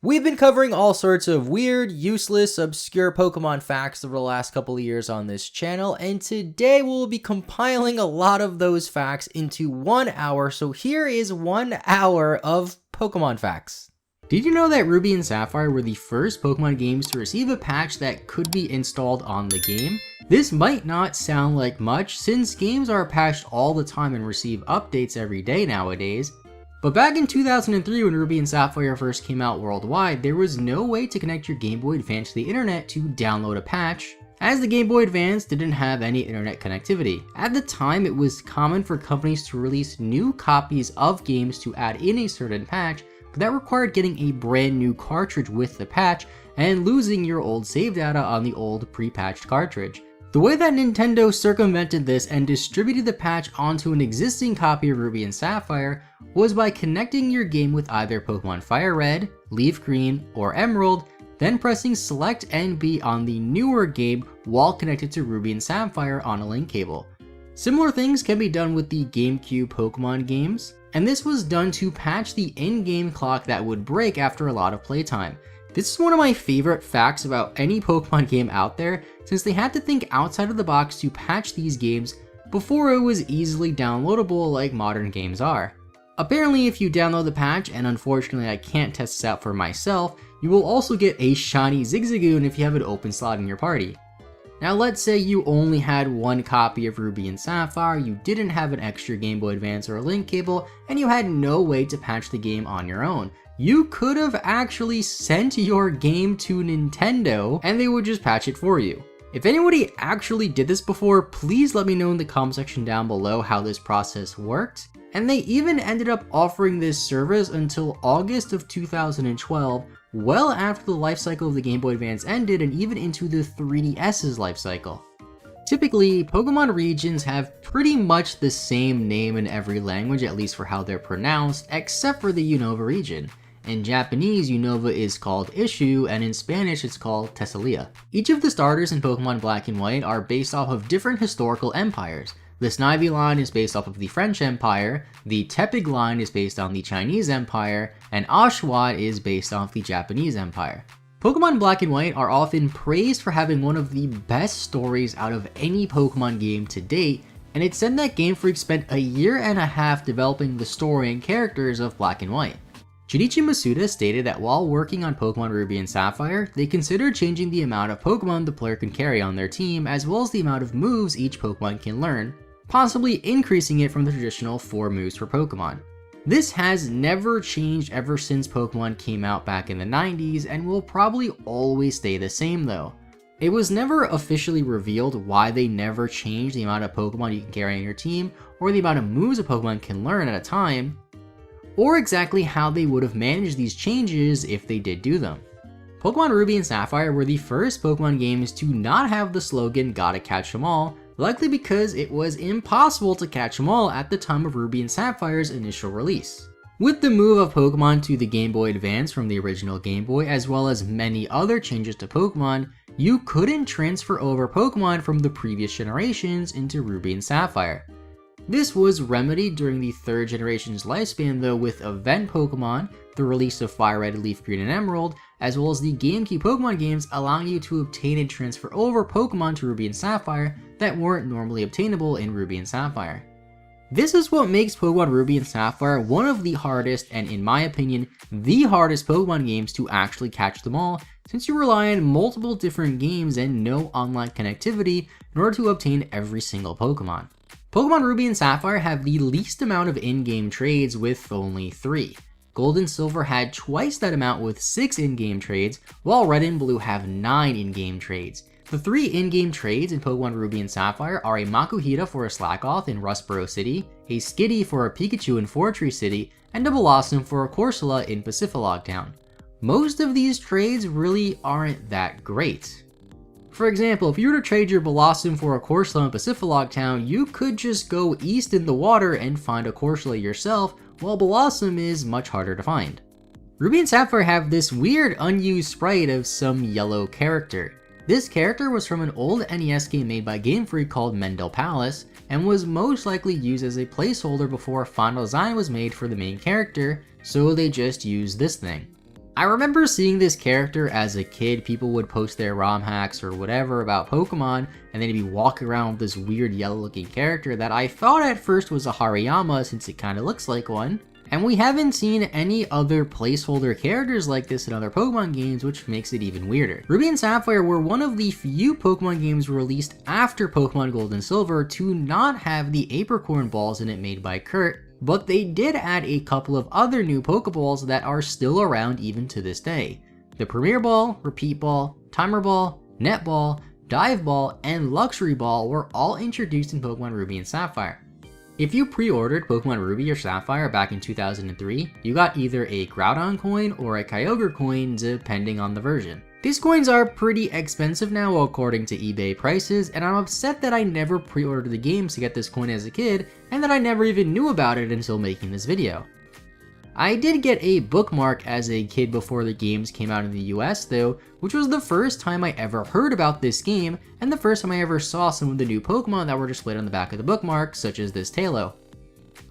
We've been covering all sorts of weird, useless, obscure Pokemon facts over the last couple of years on this channel, and today we'll be compiling a lot of those facts into 1 hour, so here is 1 hour of Pokemon facts. Did you know that Ruby and Sapphire were the first Pokemon games to receive a patch that could be installed on the game? This might not sound like much, since games are patched all the time and receive updates every day nowadays. But back in 2003 when Ruby and Sapphire first came out worldwide, there was no way to connect your Game Boy Advance to the internet to download a patch, as the Game Boy Advance didn't have any internet connectivity. At the time, it was common for companies to release new copies of games to add in a certain patch, but that required getting a brand new cartridge with the patch and losing your old save data on the old pre-patched cartridge. The way that Nintendo circumvented this and distributed the patch onto an existing copy of Ruby and Sapphire was by connecting your game with either Pokemon Fire Red, Leaf Green, or Emerald, then pressing Select and B on the newer game while connected to Ruby and Sapphire on a link cable. Similar things can be done with the GameCube Pokemon games, and this was done to patch the in-game clock that would break after a lot of playtime. This is one of my favorite facts about any Pokemon game out there, since they had to think outside of the box to patch these games before it was easily downloadable like modern games are. Apparently, if you download the patch, and unfortunately I can't test this out for myself, you will also get a shiny Zigzagoon if you have an open slot in your party. Now let's say you only had one copy of Ruby and Sapphire, you didn't have an extra Game Boy Advance or a link cable, and you had no way to patch the game on your own. You could have actually sent your game to Nintendo and they would just patch it for you. If anybody actually did this before, please let me know in the comment section down below how this process worked. And they even ended up offering this service until August of 2012, well after the life cycle of the Game Boy Advance ended and even into the 3DS's life cycle. Typically, Pokemon regions have pretty much the same name in every language, at least for how they're pronounced, except for the Unova region. In Japanese, Unova is called Ishu, and in Spanish it's called Tessalia. Each of the starters in Pokemon Black and White are based off of different historical empires. The Snivy line is based off of the French Empire, the Tepig line is based on the Chinese Empire, and Oshawott is based off the Japanese Empire. Pokemon Black and White are often praised for having one of the best stories out of any Pokemon game to date, and it's said that Game Freak spent a year and a half developing the story and characters of Black and White. Junichi Masuda stated that while working on Pokemon Ruby and Sapphire, they considered changing the amount of Pokemon the player can carry on their team, as well as the amount of moves each Pokemon can learn, possibly increasing it from the traditional 4 moves per Pokemon. This has never changed ever since Pokemon came out back in the 90s, and will probably always stay the same though. It was never officially revealed why they never changed the amount of Pokemon you can carry on your team, or the amount of moves a Pokemon can learn at a time, or exactly how they would have managed these changes if they did do them. Pokemon Ruby and Sapphire were the first Pokemon games to not have the slogan "Gotta catch 'em all," likely because it was impossible to catch them all at the time of Ruby and Sapphire's initial release. With the move of Pokemon to the Game Boy Advance from the original Game Boy, as well as many other changes to Pokemon, you couldn't transfer over Pokemon from the previous generations into Ruby and Sapphire. This was remedied during the 3rd generation's lifespan though, with event Pokemon, the release of Fire Red, Leaf Green, and Emerald, as well as the GameCube Pokemon games allowing you to obtain and transfer over Pokemon to Ruby and Sapphire that weren't normally obtainable in Ruby and Sapphire. This is what makes Pokemon Ruby and Sapphire one of the hardest, and in my opinion, the hardest Pokemon games to actually catch them all, since you rely on multiple different games and no online connectivity in order to obtain every single Pokemon. Pokemon Ruby and Sapphire have the least amount of in-game trades with only 3. Gold and Silver had twice that amount with 6 in-game trades, while Red and Blue have 9 in-game trades. The 3 in-game trades in Pokemon Ruby and Sapphire are a Makuhita for a Slackoth in Rustboro City, a Skitty for a Pikachu in Fortree City, and a Blossom for a Corsola in Pacifilog Town. Most of these trades really aren't that great. For example, if you were to trade your Blossom for a Corsola in Pacifilog Town, you could just go east in the water and find a Corsola yourself, while Blossom is much harder to find. Ruby and Sapphire have this weird unused sprite of some yellow character. This character was from an old NES game made by Game Freak called Mendel Palace, and was most likely used as a placeholder before a final design was made for the main character, so they just used this thing. I remember seeing this character as a kid. People would post their ROM hacks or whatever about Pokemon, and they'd be walking around with this weird yellow looking character that I thought at first was a Hariyama since it kind of looks like one. And we haven't seen any other placeholder characters like this in other Pokemon games, which makes it even weirder. Ruby and Sapphire were one of the few Pokemon games released after Pokemon Gold and Silver to not have the Apricorn balls in it made by Kurt, but they did add a couple of other new Pokeballs that are still around even to this day. The Premier Ball, Repeat Ball, Timer Ball, Net Ball, Dive Ball, and Luxury Ball were all introduced in Pokemon Ruby and Sapphire. If you pre-ordered Pokemon Ruby or Sapphire back in 2003, you got either a Groudon coin or a Kyogre coin depending on the version. These coins are pretty expensive now according to eBay prices, and I'm upset that I never pre-ordered the games to get this coin as a kid, and that I never even knew about it until making this video. I did get a bookmark as a kid before the games came out in the US though, which was the first time I ever heard about this game, and the first time I ever saw some of the new Pokemon that were displayed on the back of the bookmark, such as this Tailo.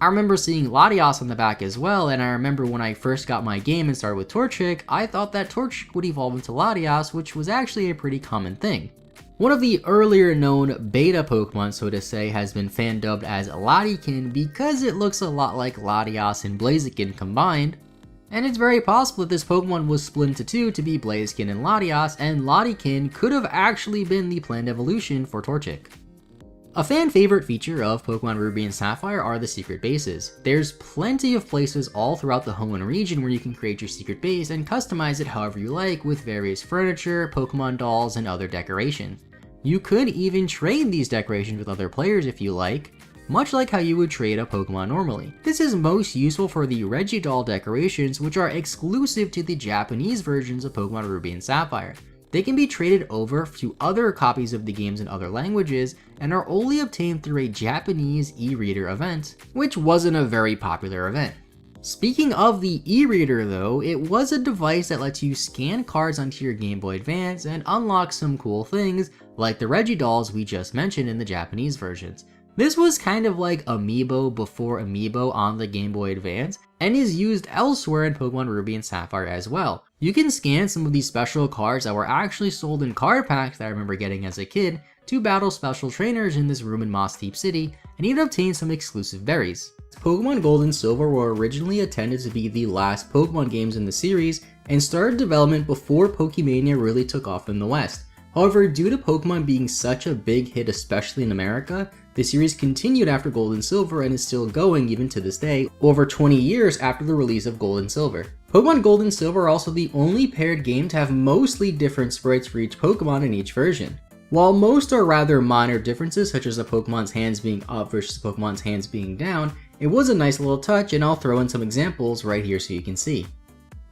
I remember seeing Latias on the back as well, and I remember when I first got my game and started with Torchic, I thought that Torchic would evolve into Latias, which was actually a pretty common thing. One of the earlier known beta Pokemon, so to say, has been fan-dubbed as Latican because it looks a lot like Latias and Blaziken combined, and it's very possible that this Pokemon was split into two to be Blaziken and Latias, and Latican could have actually been the planned evolution for Torchic. A fan favorite feature of Pokemon Ruby and Sapphire are the secret bases. There's plenty of places all throughout the Hoenn region where you can create your secret base and customize it however you like with various furniture, Pokemon dolls, and other decorations. You could even trade these decorations with other players if you like, much like how you would trade a Pokemon normally. This is most useful for the Regidoll decorations, which are exclusive to the Japanese versions of Pokemon Ruby and Sapphire. They can be traded over to other copies of the games in other languages, and are only obtained through a Japanese e-reader event, which wasn't a very popular event. Speaking of the e-reader though, it was a device that lets you scan cards onto your Game Boy Advance and unlock some cool things, like the Regidolls we just mentioned in the Japanese versions. This was kind of like Amiibo before Amiibo on the Game Boy Advance, and is used elsewhere in Pokemon Ruby and Sapphire as well. You can scan some of these special cards that were actually sold in card packs that I remember getting as a kid to battle special trainers in this room in Moss Deep City, and even obtain some exclusive berries. Pokemon Gold and Silver were originally intended to be the last Pokemon games in the series, and started development before Pokemania really took off in the West. However, due to Pokemon being such a big hit, especially in America, the series continued after Gold and Silver and is still going even to this day, over 20 years after the release of Gold and Silver. Pokemon Gold and Silver are also the only paired game to have mostly different sprites for each Pokemon in each version. While most are rather minor differences, such as a Pokemon's hands being up versus a Pokemon's hands being down, it was a nice little touch, and I'll throw in some examples right here so you can see.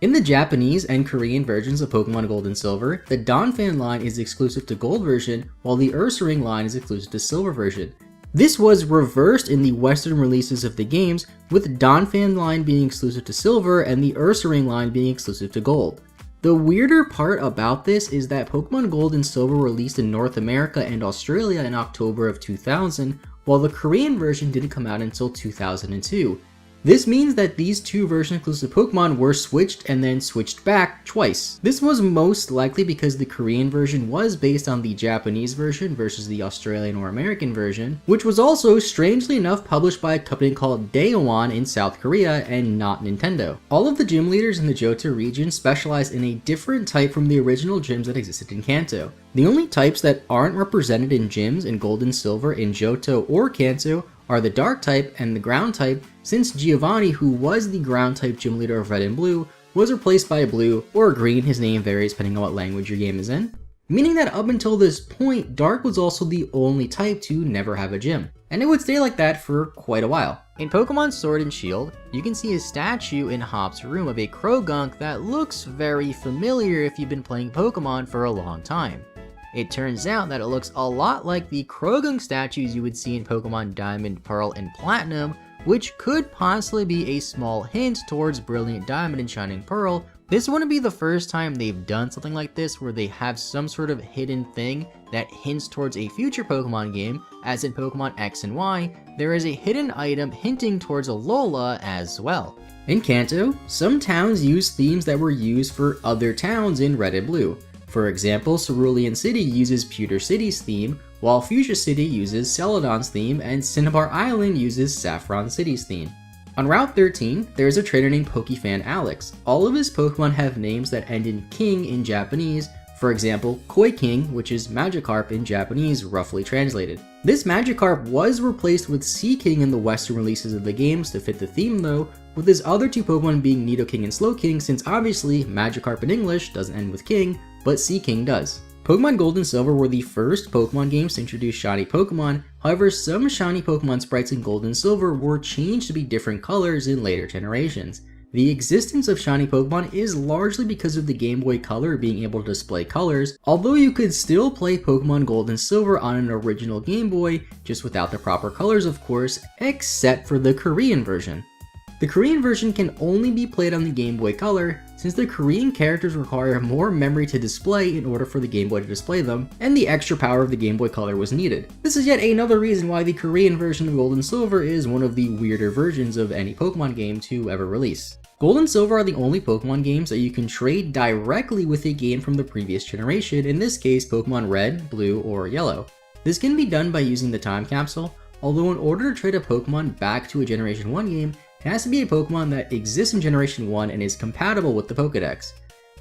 In the Japanese and Korean versions of Pokemon Gold and Silver, the Donphan line is exclusive to Gold version, while the Ursaring line is exclusive to Silver version. This was reversed in the Western releases of the games, with Donphan line being exclusive to Silver and the Ursaring line being exclusive to Gold. The weirder part about this is that Pokemon Gold and Silver were released in North America and Australia in October of 2000, while the Korean version didn't come out until 2002. This means that these two version exclusive Pokemon were switched and then switched back twice. This was most likely because the Korean version was based on the Japanese version versus the Australian or American version, which was also, strangely enough, published by a company called Deino in South Korea and not Nintendo. All of the gym leaders in the Johto region specialize in a different type from the original gyms that existed in Kanto. The only types that aren't represented in gyms in Gold and Silver in Johto or Kanto are the Dark type and the Ground type, since Giovanni, who was the Ground type gym leader of Red and Blue, was replaced by Blue or Green, his name varies depending on what language your game is in, meaning that up until this point, Dark was also the only type to never have a gym, and it would stay like that for quite a while. In Pokemon Sword and Shield, you can see a statue in Hop's room of a Krogunk that looks very familiar if you've been playing Pokemon for a long time. It turns out that it looks a lot like the Krogunk statues you would see in Pokemon Diamond, Pearl, and Platinum, which could possibly be a small hint towards Brilliant Diamond and Shining Pearl. This wouldn't be the first time they've done something like this, where they have some sort of hidden thing that hints towards a future Pokemon game, as in Pokemon X and Y, there is a hidden item hinting towards Alola as well. In Kanto, some towns use themes that were used for other towns in Red and Blue. For example, Cerulean City uses Pewter City's theme, while Fuchsia City uses Celadon's theme, and Cinnabar Island uses Saffron City's theme. On Route 13, there is a trainer named Pokefan Alex. All of his Pokemon have names that end in King in Japanese, for example, Koi King, which is Magikarp in Japanese, roughly translated. This Magikarp was replaced with Sea King in the Western releases of the games to fit the theme though, with his other two Pokemon being Nidoking and Slowking, since obviously Magikarp in English doesn't end with King, but Sea King does. Pokemon Gold and Silver were the first Pokemon games to introduce shiny Pokemon, however some shiny Pokemon sprites in Gold and Silver were changed to be different colors in later generations. The existence of shiny Pokemon is largely because of the Game Boy Color being able to display colors, although you could still play Pokemon Gold and Silver on an original Game Boy, just without the proper colors of course, except for the Korean version. The Korean version can only be played on the Game Boy Color, since the Korean characters require more memory to display in order for the Game Boy to display them, and the extra power of the Game Boy Color was needed. This is yet another reason why the Korean version of Gold and Silver is one of the weirder versions of any Pokemon game to ever release. Gold and Silver are the only Pokemon games that you can trade directly with a game from the previous generation, in this case Pokemon Red, Blue, or Yellow. This can be done by using the time capsule, although in order to trade a Pokemon back to a Generation 1 game, it has to be a Pokemon that exists in Generation 1 and is compatible with the Pokedex.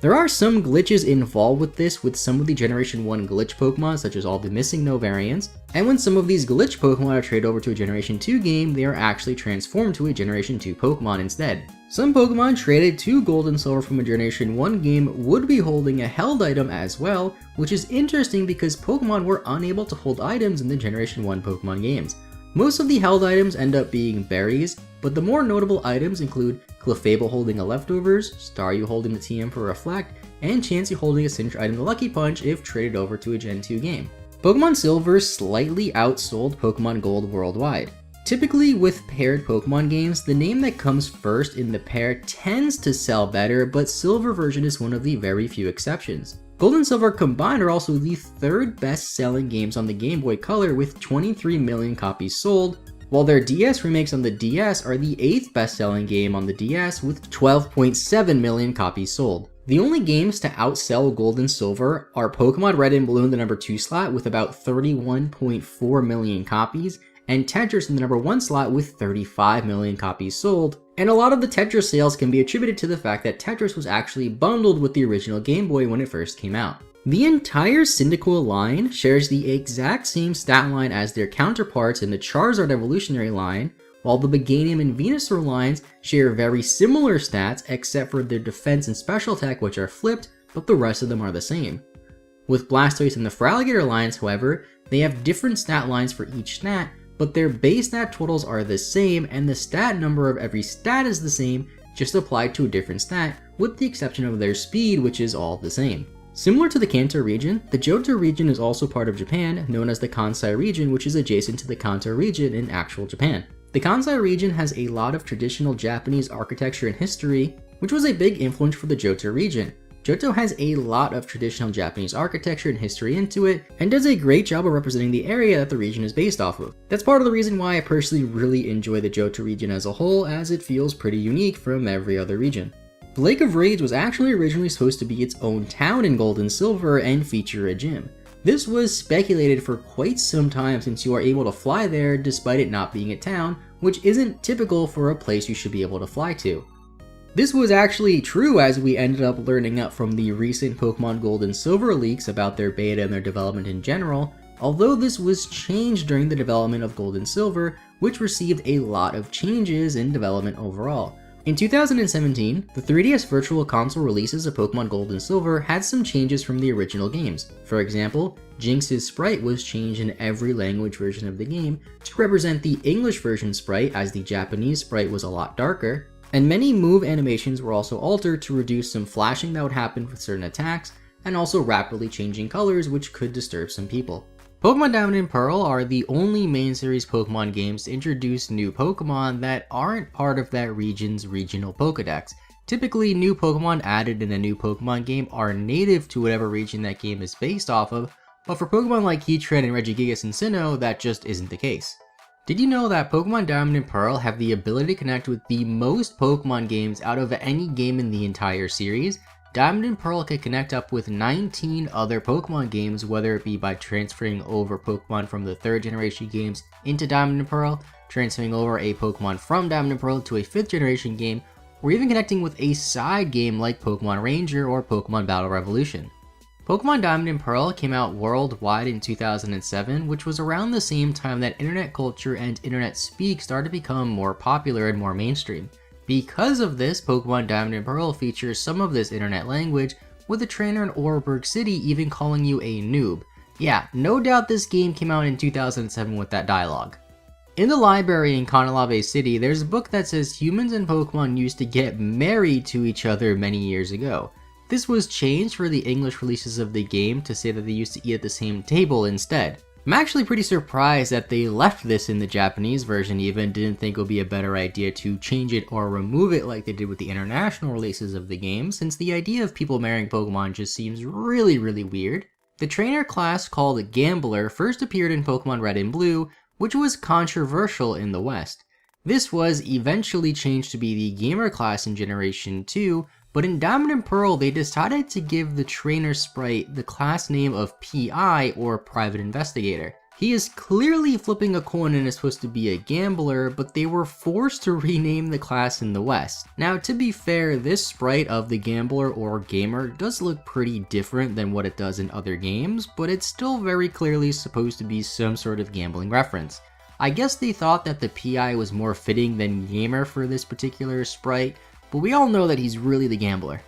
There are some glitches involved with this with some of the Generation 1 glitch Pokemon, such as all the Missing No variants, and when some of these glitch Pokemon are traded over to a Generation 2 game, they are actually transformed to a Generation 2 Pokemon instead. Some Pokemon traded to Gold and Silver from a Generation 1 game would be holding a held item as well, which is interesting because Pokemon were unable to hold items in the Generation 1 Pokemon games. Most of the held items end up being berries, but the more notable items include Clefable holding a Leftovers, Staryu holding the TM for Reflect, and Chansey holding a signature item the Lucky Punch if traded over to a Gen 2 game. Pokemon Silver slightly outsold Pokemon Gold worldwide. Typically with paired Pokemon games, the name that comes first in the pair tends to sell better, but Silver version is one of the very few exceptions. Gold and Silver combined are also the third best selling games on the Game Boy Color with 23 million copies sold, while their DS remakes on the DS are the 8th best selling game on the DS with 12.7 million copies sold. The only games to outsell Gold and Silver are Pokemon Red and Blue in the number 2 slot with about 31.4 million copies, and Tetris in the number 1 slot with 35 million copies sold, and a lot of the Tetris sales can be attributed to the fact that Tetris was actually bundled with the original Game Boy when it first came out. The entire Cyndaquil line shares the exact same stat line as their counterparts in the Charizard Evolutionary line, while the Meganium and Venusaur lines share very similar stats except for their defense and special attack, which are flipped, but the rest of them are the same. With Blastoise and the Feraligatr lines, however, they have different stat lines for each stat, but their base stat totals are the same and the stat number of every stat is the same, just applied to a different stat, with the exception of their speed, which is all the same. Similar to the Kanto region, the Johto region is also part of Japan, known as the Kansai region, which is adjacent to the Kanto region in actual Japan. The Kansai region has a lot of traditional Japanese architecture and history, which was a big influence for the Johto region. Johto has a lot of traditional Japanese architecture and history into it, and does a great job of representing the area that the region is based off of. That's part of the reason why I personally really enjoy the Johto region as a whole, as it feels pretty unique from every other region. The Lake of Rage was actually originally supposed to be its own town in Gold and Silver and feature a gym. This was speculated for quite some time since you are able to fly there despite it not being a town, which isn't typical for a place you should be able to fly to. This was actually true as we ended up learning up from the recent Pokemon Gold and Silver leaks about their beta and their development in general, although this was changed during the development of Gold and Silver, which received a lot of changes in development overall. In 2017, the 3DS Virtual Console releases of Pokemon Gold and Silver had some changes from the original games. For example, Jinx's sprite was changed in every language version of the game to represent the English version sprite, as the Japanese sprite was a lot darker, and many move animations were also altered to reduce some flashing that would happen with certain attacks, and also rapidly changing colors, which could disturb some people. Pokemon Diamond and Pearl are the only main series Pokemon games to introduce new Pokemon that aren't part of that region's regional Pokedex. Typically, new Pokemon added in a new Pokemon game are native to whatever region that game is based off of, but for Pokemon like Heatran and Regigigas and Sinnoh, that just isn't the case. Did you know that Pokemon Diamond and Pearl have the ability to connect with the most Pokemon games out of any game in the entire series? Diamond and Pearl can connect up with 19 other Pokemon games, whether it be by transferring over Pokemon from the 3rd generation games into Diamond and Pearl, transferring over a Pokemon from Diamond and Pearl to a 5th generation game, or even connecting with a side game like Pokemon Ranger or Pokemon Battle Revolution. Pokemon Diamond and Pearl came out worldwide in 2007, which was around the same time that internet culture and internet speak started to become more popular and more mainstream. Because of this, Pokemon Diamond and Pearl features some of this internet language, with a trainer in Oreburgh City even calling you a noob. Yeah, no doubt this game came out in 2007 with that dialogue. In the library in Kanalave City, there's a book that says humans and Pokemon used to get married to each other many years ago. This was changed for the English releases of the game to say that they used to eat at the same table instead. I'm actually pretty surprised that they left this in the Japanese version even, didn't think it would be a better idea to change it or remove it like they did with the international releases of the game, since the idea of people marrying Pokemon just seems really weird. The trainer class called Gambler first appeared in Pokemon Red and Blue, which was controversial in the West. This was eventually changed to be the Gamer class in Generation 2, but in Diamond and Pearl they decided to give the trainer sprite the class name of PI, or Private Investigator. He is clearly flipping a coin and is supposed to be a gambler, but they were forced to rename the class in the West. Now, to be fair, this sprite of the Gambler or Gamer does look pretty different than what it does in other games, but it's still very clearly supposed to be some sort of gambling reference. I guess they thought that the PI was more fitting than Gamer for this particular sprite, but we all know that he's really the gambler.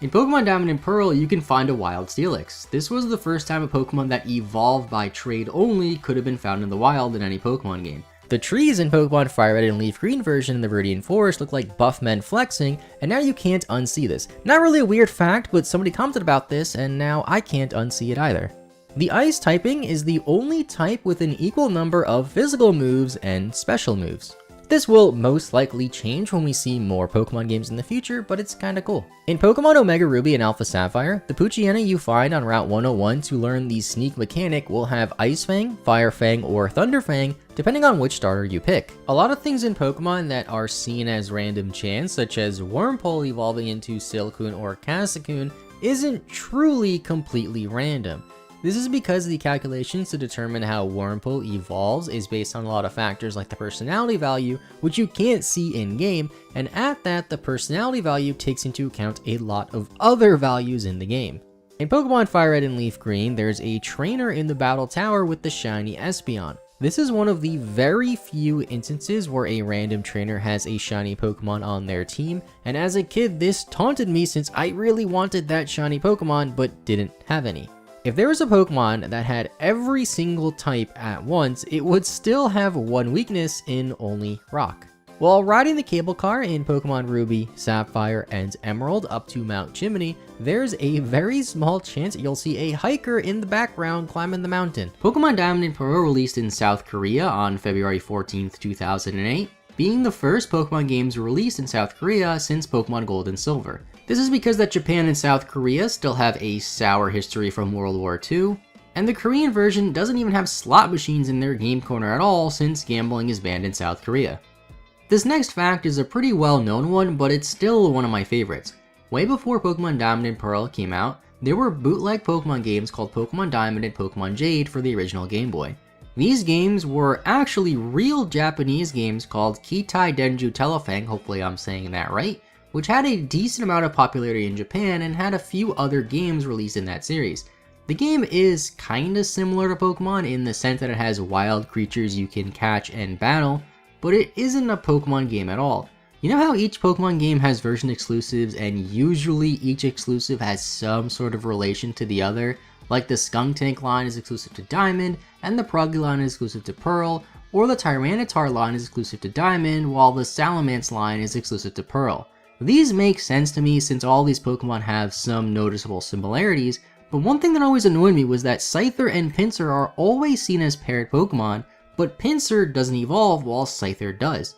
In Pokemon Diamond and Pearl, you can find a wild Steelix. This was the first time a Pokemon that evolved by trade only could have been found in the wild in any Pokemon game. The trees in Pokemon Fire Red and Leaf Green version in the Viridian Forest look like buff men flexing, and now you can't unsee this. Not really a weird fact, but somebody commented about this, and now I can't unsee it either. The Ice typing is the only type with an equal number of physical moves and special moves. This will most likely change when we see more Pokemon games in the future, but it's kinda cool. In Pokemon Omega Ruby and Alpha Sapphire, the Poochyena you find on Route 101 to learn the sneak mechanic will have Ice Fang, Fire Fang, or Thunder Fang, depending on which starter you pick. A lot of things in Pokemon that are seen as random chance, such as Wurmple evolving into Silcoon or Cascoon, isn't truly completely random. This is because the calculations to determine how Wurmple evolves is based on a lot of factors like the personality value, which you can't see in-game, and at that, the personality value takes into account a lot of other values in the game. In Pokemon Fire Red and Leaf Green, there's a trainer in the Battle Tower with the shiny Espeon. This is one of the very few instances where a random trainer has a shiny Pokemon on their team, and as a kid, this taunted me since I really wanted that shiny Pokemon but didn't have any. If there was a Pokemon that had every single type at once, it would still have one weakness in only Rock. While riding the cable car in Pokemon Ruby, Sapphire, and Emerald up to Mount Chimney, there's a very small chance you'll see a hiker in the background climbing the mountain. Pokemon Diamond and Pearl released in South Korea on February 14th, 2008, being the first Pokemon games released in South Korea since Pokemon Gold and Silver. This is because that Japan and South Korea still have a sour history from World War II, and the Korean version doesn't even have slot machines in their game corner at all since gambling is banned in South Korea. This next fact is a pretty well known one, but it's still one of my favorites. Way before Pokemon Diamond and Pearl came out, there were bootleg Pokemon games called Pokemon Diamond and Pokemon Jade for the original Game Boy. These games were actually real Japanese games called Kitai Denju Telefang, hopefully I'm saying that right, which had a decent amount of popularity in Japan and had a few other games released in that series. The game is kinda similar to Pokemon in the sense that it has wild creatures you can catch and battle, but it isn't a Pokemon game at all. You know how each Pokemon game has version exclusives and usually each exclusive has some sort of relation to the other? Like the Skuntank line is exclusive to Diamond, and the Pruggy line is exclusive to Pearl, or the Tyranitar line is exclusive to Diamond, while the Salamence line is exclusive to Pearl. These make sense to me since all these Pokemon have some noticeable similarities, but one thing that always annoyed me was that Scyther and Pinsir are always seen as paired Pokemon, but Pinsir doesn't evolve while Scyther does.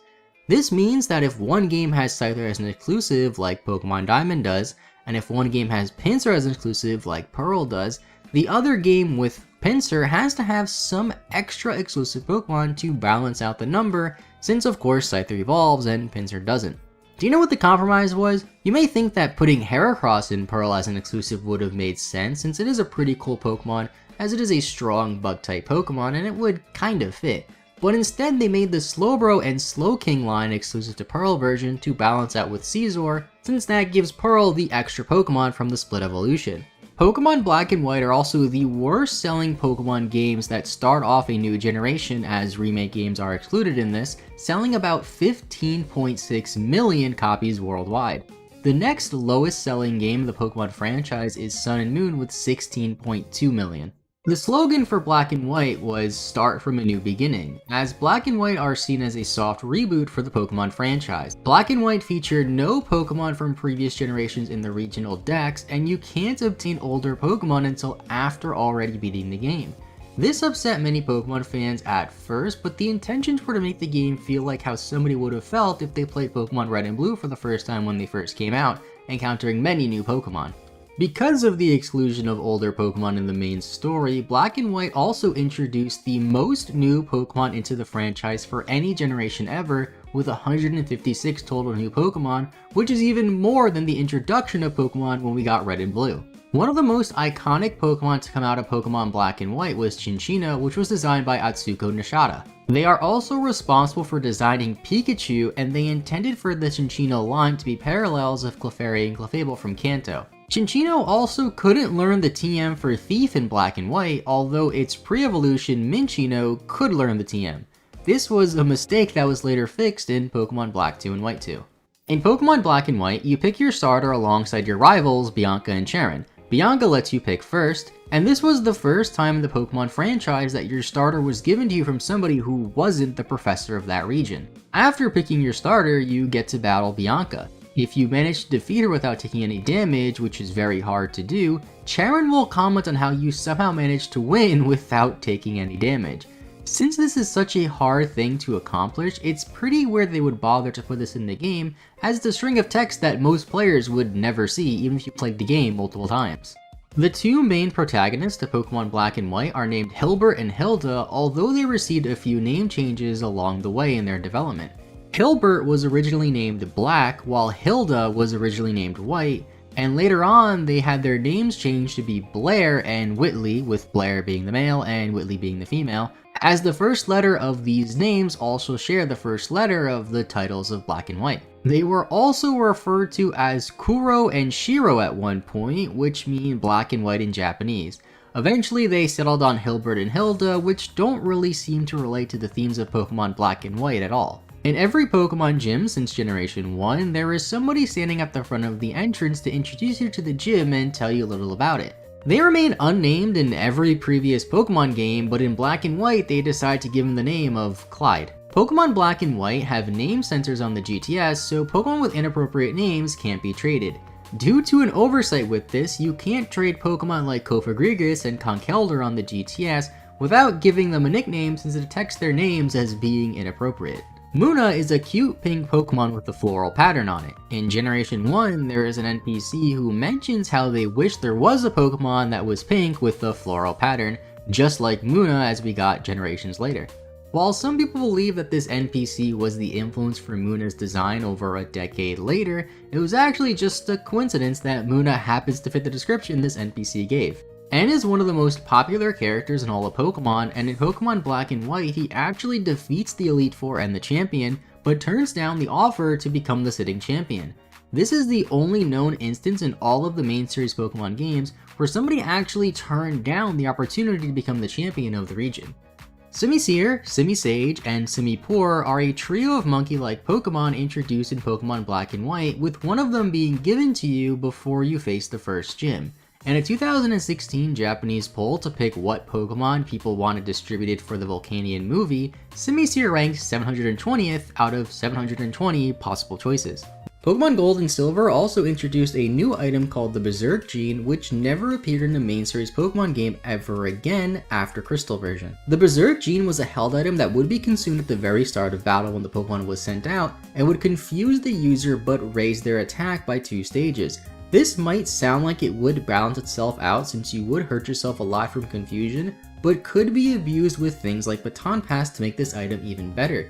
This means that if one game has Scyther as an exclusive like Pokemon Diamond does, and if one game has Pinsir as an exclusive like Pearl does, the other game with Pinsir has to have some extra exclusive Pokemon to balance out the number, since of course Scyther evolves and Pinsir doesn't. Do you know what the compromise was? You may think that putting Heracross in Pearl as an exclusive would have made sense, since it is a pretty cool Pokemon, as it is a strong Bug-type Pokemon and it would kind of fit. But instead they made the Slowbro and Slowking line exclusive to Pearl version to balance out with Scizor, since that gives Pearl the extra Pokemon from the split evolution. Pokemon Black and White are also the worst selling Pokemon games that start off a new generation, as remake games are excluded in this, selling about 15.6 million copies worldwide. The next lowest selling game of the Pokemon franchise is Sun and Moon with 16.2 million. The slogan for Black and White was "Start from a New Beginning," as Black and White are seen as a soft reboot for the Pokemon franchise. Black and White featured no Pokemon from previous generations in the regional dex, and you can't obtain older Pokemon until after already beating the game. This upset many Pokemon fans at first, but the intentions were to make the game feel like how somebody would have felt if they played Pokemon Red and Blue for the first time when they first came out, encountering many new Pokemon. Because of the exclusion of older Pokemon in the main story, Black and White also introduced the most new Pokemon into the franchise for any generation ever, with 156 total new Pokemon, which is even more than the introduction of Pokemon when we got Red and Blue. One of the most iconic Pokemon to come out of Pokemon Black and White was Chinchino, which was designed by Atsuko Nishida. They are also responsible for designing Pikachu, and they intended for the Chinchino line to be parallels of Clefairy and Clefable from Kanto. Chinchino also couldn't learn the TM for Thief in Black and White, although its pre-evolution Minccino could learn the TM. This was a mistake that was later fixed in Pokemon Black 2 and White 2. In Pokemon Black and White, you pick your starter alongside your rivals, Bianca and Cheren. Bianca lets you pick first, and this was the first time in the Pokemon franchise that your starter was given to you from somebody who wasn't the professor of that region. After picking your starter, you get to battle Bianca. If you manage to defeat her without taking any damage, which is very hard to do, Cheren will comment on how you somehow managed to win without taking any damage. Since this is such a hard thing to accomplish, it's pretty weird they would bother to put this in the game, as it's a string of text that most players would never see even if you played the game multiple times. The two main protagonists of Pokemon Black and White are named Hilbert and Hilda, although they received a few name changes along the way in their development. Hilbert was originally named Black, while Hilda was originally named White, and later on they had their names changed to be Blair and Whitley, with Blair being the male and Whitley being the female, as the first letter of these names also share the first letter of the titles of Black and White. They were also referred to as Kuro and Shiro at one point, which mean Black and White in Japanese. Eventually they settled on Hilbert and Hilda, which don't really seem to relate to the themes of Pokemon Black and White at all. In every Pokemon gym since Generation 1, there is somebody standing at the front of the entrance to introduce you to the gym and tell you a little about it. They remain unnamed in every previous Pokemon game, but in Black and White they decide to give him the name of Clyde. Pokemon Black and White have name sensors on the GTS, so Pokemon with inappropriate names can't be traded. Due to an oversight with this, you can't trade Pokemon like Kofagrigus and Conkeldurr on the GTS without giving them a nickname, since it detects their names as being inappropriate. Munna is a cute pink Pokemon with a floral pattern on it. In Generation 1, there is an NPC who mentions how they wish there was a Pokemon that was pink with the floral pattern, just like Munna as we got generations later. While some people believe that this NPC was the influence for Munna's design over a decade later, it was actually just a coincidence that Munna happens to fit the description this NPC gave. N is one of the most popular characters in all of Pokemon, and in Pokemon Black and White he actually defeats the Elite Four and the champion, but turns down the offer to become the sitting champion. This is the only known instance in all of the main series Pokemon games where somebody actually turned down the opportunity to become the champion of the region. Simisear, Simisage, and Simipour are a trio of monkey-like Pokemon introduced in Pokemon Black and White, with one of them being given to you before you face the first gym. In a 2016 Japanese poll to pick what Pokemon people wanted distributed for the Volcanion movie, Simisear ranked 720th out of 720 possible choices. Pokemon Gold and Silver also introduced a new item called the Berserk Gene, which never appeared in the main series Pokemon game ever again after Crystal version. The Berserk Gene was a held item that would be consumed at the very start of battle when the Pokemon was sent out, and would confuse the user but raise their attack by 2 stages. This might sound like it would balance itself out since you would hurt yourself a lot from confusion, but could be abused with things like Baton Pass to make this item even better.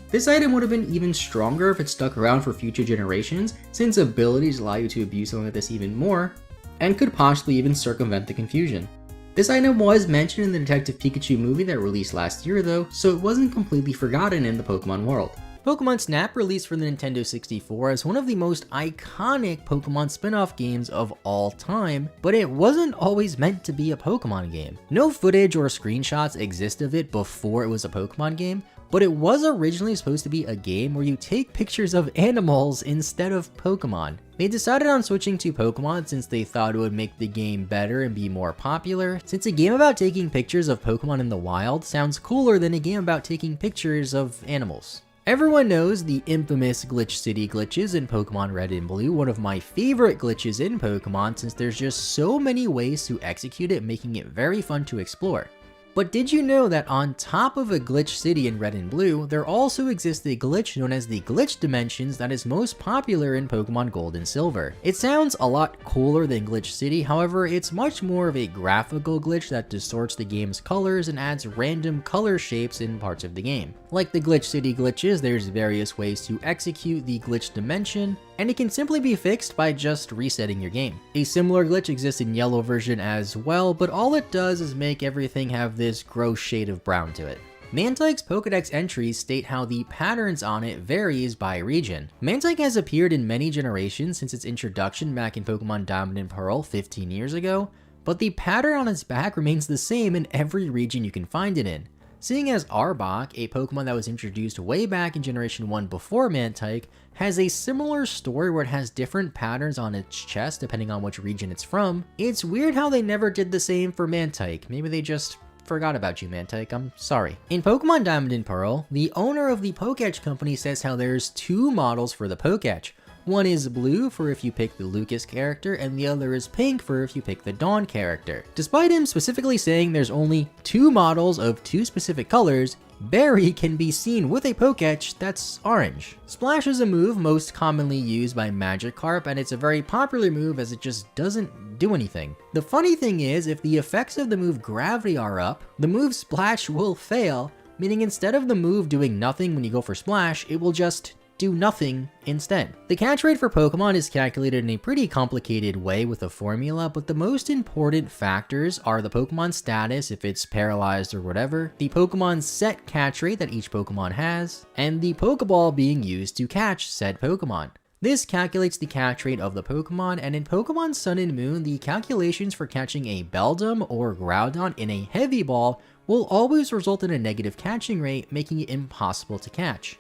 This item would have been even stronger if it stuck around for future generations, since abilities allow you to abuse something like this even more, and could possibly even circumvent the confusion. This item was mentioned in the Detective Pikachu movie that released last year though, so it wasn't completely forgotten in the Pokemon world. Pokemon Snap released for the Nintendo 64 as one of the most iconic Pokemon spin-off games of all time, but it wasn't always meant to be a Pokemon game. No footage or screenshots exist of it before it was a Pokemon game, but it was originally supposed to be a game where you take pictures of animals instead of Pokemon. They decided on switching to Pokemon since they thought it would make the game better and be more popular, since a game about taking pictures of Pokemon in the wild sounds cooler than a game about taking pictures of animals. Everyone knows the infamous Glitch City glitches in Pokemon Red and Blue, one of my favorite glitches in Pokemon since there's just so many ways to execute it, making it very fun to explore. But did you know that on top of a Glitch City in Red and Blue, there also exists a glitch known as the Glitch Dimensions that is most popular in Pokemon Gold and Silver? It sounds a lot cooler than Glitch City, however, it's much more of a graphical glitch that distorts the game's colors and adds random color shapes in parts of the game. Like the Glitch City glitches, there's various ways to execute the Glitch Dimension, and it can simply be fixed by just resetting your game. A similar glitch exists in yellow version as well, but all it does is make everything have this gross shade of brown to it. Mantyke's Pokedex entries state how the patterns on it varies by region. Mantyke has appeared in many generations since its introduction back in Pokemon Diamond and Pearl 15 years ago, but the pattern on its back remains the same in every region you can find it in. Seeing as Arbok, a Pokemon that was introduced way back in Generation 1 before Mantyke, has a similar story where it has different patterns on its chest depending on which region it's from, it's weird how they never did the same for Mantyke. Maybe they just forgot about you, Mantyke, I'm sorry. In Pokemon Diamond and Pearl, the owner of the Poketch company says how there's two models for the Poketch. One is blue for if you pick the Lucas character, and the other is pink for if you pick the Dawn character. Despite him specifically saying there's only two models of two specific colors, Barry can be seen with a Poketch that's orange. Splash is a move most commonly used by Magikarp, and it's a very popular move as it just doesn't do anything. The funny thing is, if the effects of the move Gravity are up, the move Splash will fail, meaning instead of the move doing nothing when you go for Splash, it will just do nothing instead. The catch rate for Pokemon is calculated in a pretty complicated way with a formula, but the most important factors are the Pokemon status, if it's paralyzed or whatever, the Pokemon set catch rate that each Pokemon has, and the Pokeball being used to catch said Pokemon. This calculates the catch rate of the Pokemon, and in Pokemon Sun and Moon, the calculations for catching a Beldum or Groudon in a Heavy Ball will always result in a negative catching rate, making it impossible to catch.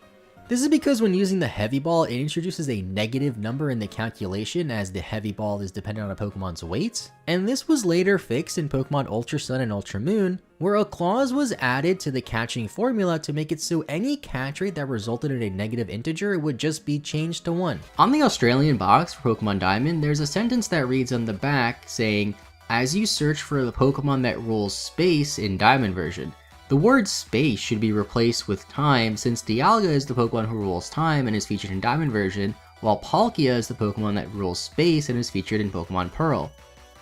This is because when using the Heavy Ball, it introduces a negative number in the calculation as the Heavy Ball is dependent on a Pokemon's weight, and this was later fixed in Pokemon Ultra Sun and Ultra Moon, where a clause was added to the catching formula to make it so any catch rate that resulted in a negative integer would just be changed to 1. On the Australian box for Pokemon Diamond, there's a sentence that reads on the back saying, "As you search for the Pokemon that rules space in Diamond version." The word space should be replaced with time, since Dialga is the Pokemon who rules time and is featured in Diamond version, while Palkia is the Pokemon that rules space and is featured in Pokemon Pearl.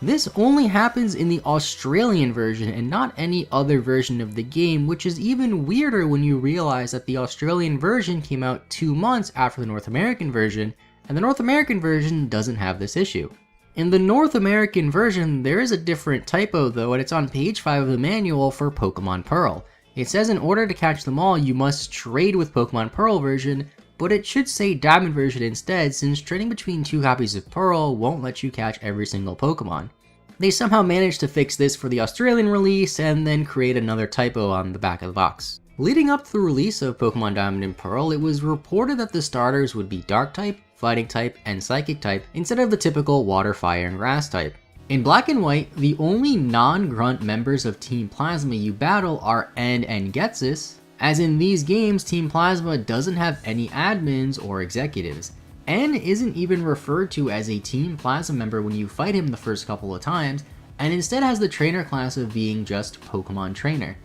This only happens in the Australian version and not any other version of the game, which is even weirder when you realize that the Australian version came out 2 months after the North American version, and the North American version doesn't have this issue. In the North American version, there is a different typo though, and it's on page 5 of the manual for Pokemon Pearl. It says in order to catch them all, you must trade with Pokemon Pearl version, but it should say Diamond version instead, since trading between 2 copies of Pearl won't let you catch every single Pokemon. They somehow managed to fix this for the Australian release, and then create another typo on the back of the box. Leading up to the release of Pokemon Diamond and Pearl, it was reported that the starters would be Dark-type, Fighting type, and Psychic type instead of the typical Water, Fire, and Grass type. In Black and White, the only non-grunt members of Team Plasma you battle are N and Ghetsis, as in these games Team Plasma doesn't have any admins or executives. N isn't even referred to as a Team Plasma member when you fight him the first couple of times, and instead has the trainer class of being just Pokemon Trainer.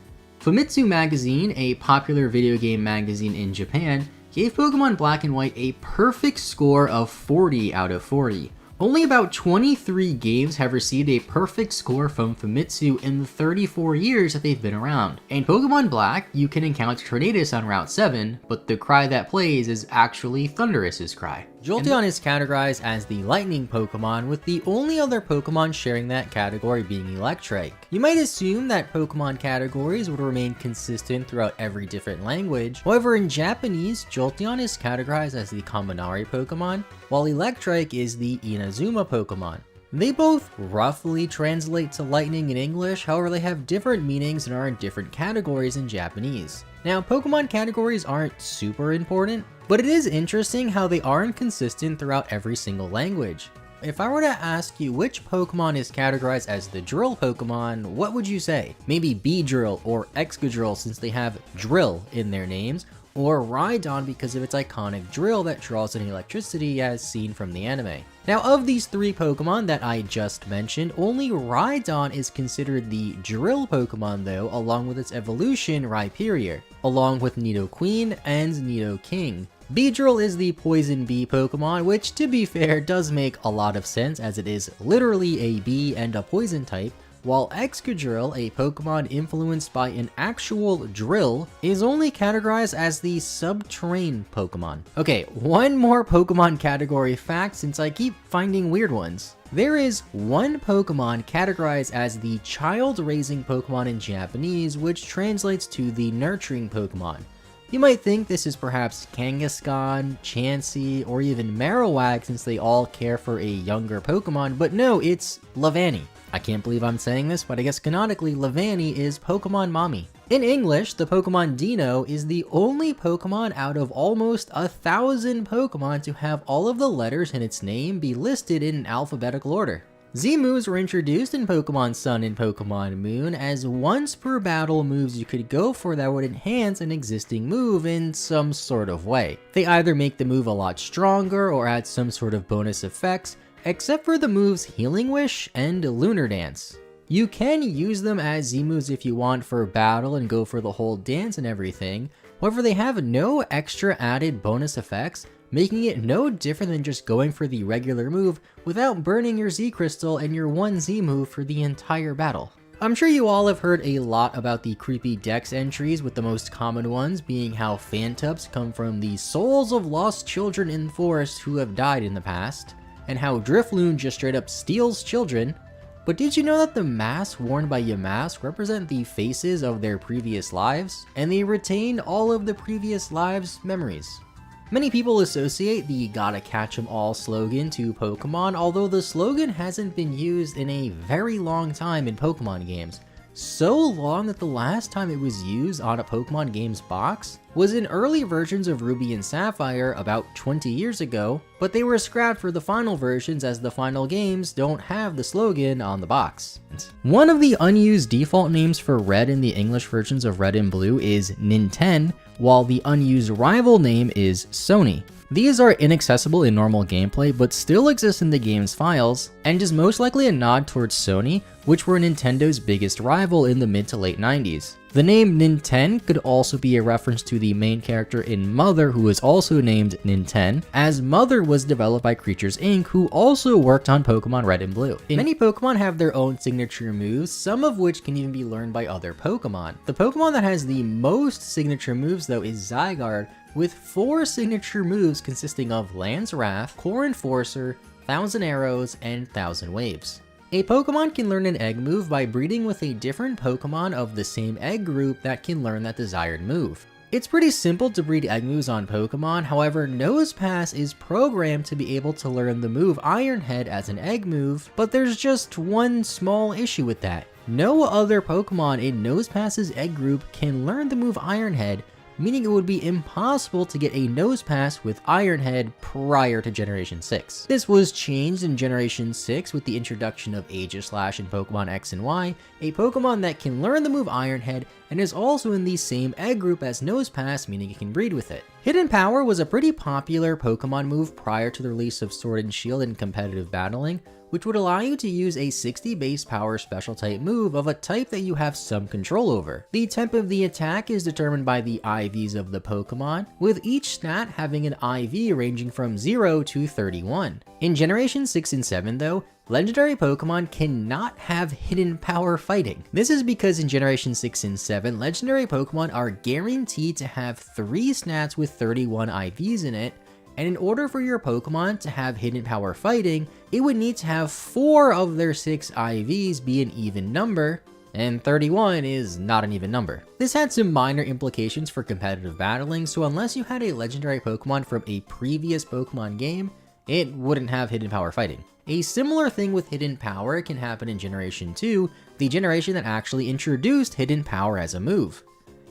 Famitsu Magazine, a popular video game magazine in Japan, gave Pokemon Black and White a perfect score of 40 out of 40. Only about 23 games have received a perfect score from Famitsu in the 34 years that they've been around. In Pokemon Black, you can encounter Tornadus on Route 7, but the cry that plays is actually Thunderous's cry. Jolteon is categorized as the lightning Pokemon, with the only other Pokemon sharing that category being Electric. You might assume that Pokemon categories would remain consistent throughout every different language. However, in Japanese, Jolteon is categorized as the Kaminari Pokemon, while Electric is the Inazuma Pokemon. They both roughly translate to lightning in English, however they have different meanings and are in different categories in Japanese. Now, Pokemon categories aren't super important, but it is interesting how they aren't consistent throughout every single language. If I were to ask you which Pokemon is categorized as the Drill Pokemon, what would you say? Maybe Beedrill or Excadrill since they have Drill in their names, or Rhydon because of its iconic drill that draws in electricity as seen from the anime. Now, of these three Pokemon that I just mentioned, only Rhydon is considered the Drill Pokemon though, along with its evolution Rhyperior, along with Nidoqueen and Nidoking. Beedrill is the Poison Bee Pokemon, which to be fair does make a lot of sense as it is literally a bee and a poison type, while Excadrill, a Pokemon influenced by an actual drill, is only categorized as the Subterranean Pokemon. Okay, one more Pokemon category fact since I keep finding weird ones. There is one Pokemon categorized as the child-raising Pokemon in Japanese, which translates to the nurturing Pokemon. You might think this is perhaps Kangaskhan, Chansey, or even Marowak since they all care for a younger Pokemon, but no, it's Lavani. I can't believe I'm saying this, but I guess canonically Lavani is Pokemon Mommy. In English, the Pokemon Deino is the only Pokemon out of almost 1,000 Pokemon to have all of the letters in its name be listed in alphabetical order. Z-Moves were introduced in Pokemon Sun and Pokemon Moon as once per battle moves you could go for that would enhance an existing move in some sort of way. They either make the move a lot stronger or add some sort of bonus effects, except for the moves Healing Wish and Lunar Dance. You can use them as Z-Moves if you want for battle and go for the whole dance and everything, however they have no extra added bonus effects, making it no different than just going for the regular move without burning your Z-Crystal and your one Z-move for the entire battle. I'm sure you all have heard a lot about the creepy Dex entries, with the most common ones being how Phantups come from the souls of lost children in the forest who have died in the past, and how Drifloon just straight up steals children. But did you know that the masks worn by Yamask represent the faces of their previous lives, and they retain all of the previous lives' memories? Many people associate the "gotta catch 'em all" slogan to Pokemon, although the slogan hasn't been used in a very long time in Pokemon games. So long that the last time it was used on a Pokemon games box was in early versions of Ruby and Sapphire about 20 years ago, but they were scrapped for the final versions as the final games don't have the slogan on the box. One of the unused default names for Red in the English versions of Red and Blue is Ninten, while the unused rival name is Sony. These are inaccessible in normal gameplay, but still exist in the game's files, and is most likely a nod towards Sony, which were Nintendo's biggest rival in the mid to late 90s. The name Ninten could also be a reference to the main character in Mother, who is also named Ninten, as Mother was developed by Creatures Inc., who also worked on Pokemon Red and Blue. Many Pokemon have their own signature moves, some of which can even be learned by other Pokemon. The Pokemon that has the most signature moves though is Zygarde, with 4 signature moves consisting of Land's Wrath, Core Enforcer, Thousand Arrows, and Thousand Waves. A Pokemon can learn an egg move by breeding with a different Pokemon of the same egg group that can learn that desired move. It's pretty simple to breed egg moves on Pokemon, however Nosepass is programmed to be able to learn the move Iron Head as an egg move, but there's just one small issue with that. No other Pokemon in Nosepass's egg group can learn the move Iron Head, meaning it would be impossible to get a Nosepass with Iron Head prior to Generation 6. This was changed in Generation 6 with the introduction of Aegislash in Pokemon X and Y, a Pokemon that can learn the move Iron Head and is also in the same egg group as Nosepass, meaning it can breed with it. Hidden Power was a pretty popular Pokemon move prior to the release of Sword and Shield in competitive battling, which would allow you to use a 60 base power special type move of a type that you have some control over. The type of the attack is determined by the IVs of the Pokemon, with each stat having an IV ranging from 0 to 31. In Generation 6 and 7 though, legendary Pokemon cannot have hidden power fighting. This is because in Generation 6 and 7, legendary Pokemon are guaranteed to have 3 stats with 31 IVs in it, and in order for your Pokemon to have hidden power fighting, it would need to have 4 of their 6 IVs be an even number, and 31 is not an even number. This had some minor implications for competitive battling, so unless you had a legendary Pokemon from a previous Pokemon game, it wouldn't have hidden power fighting. A similar thing with hidden power can happen in Generation 2, the generation that actually introduced hidden power as a move.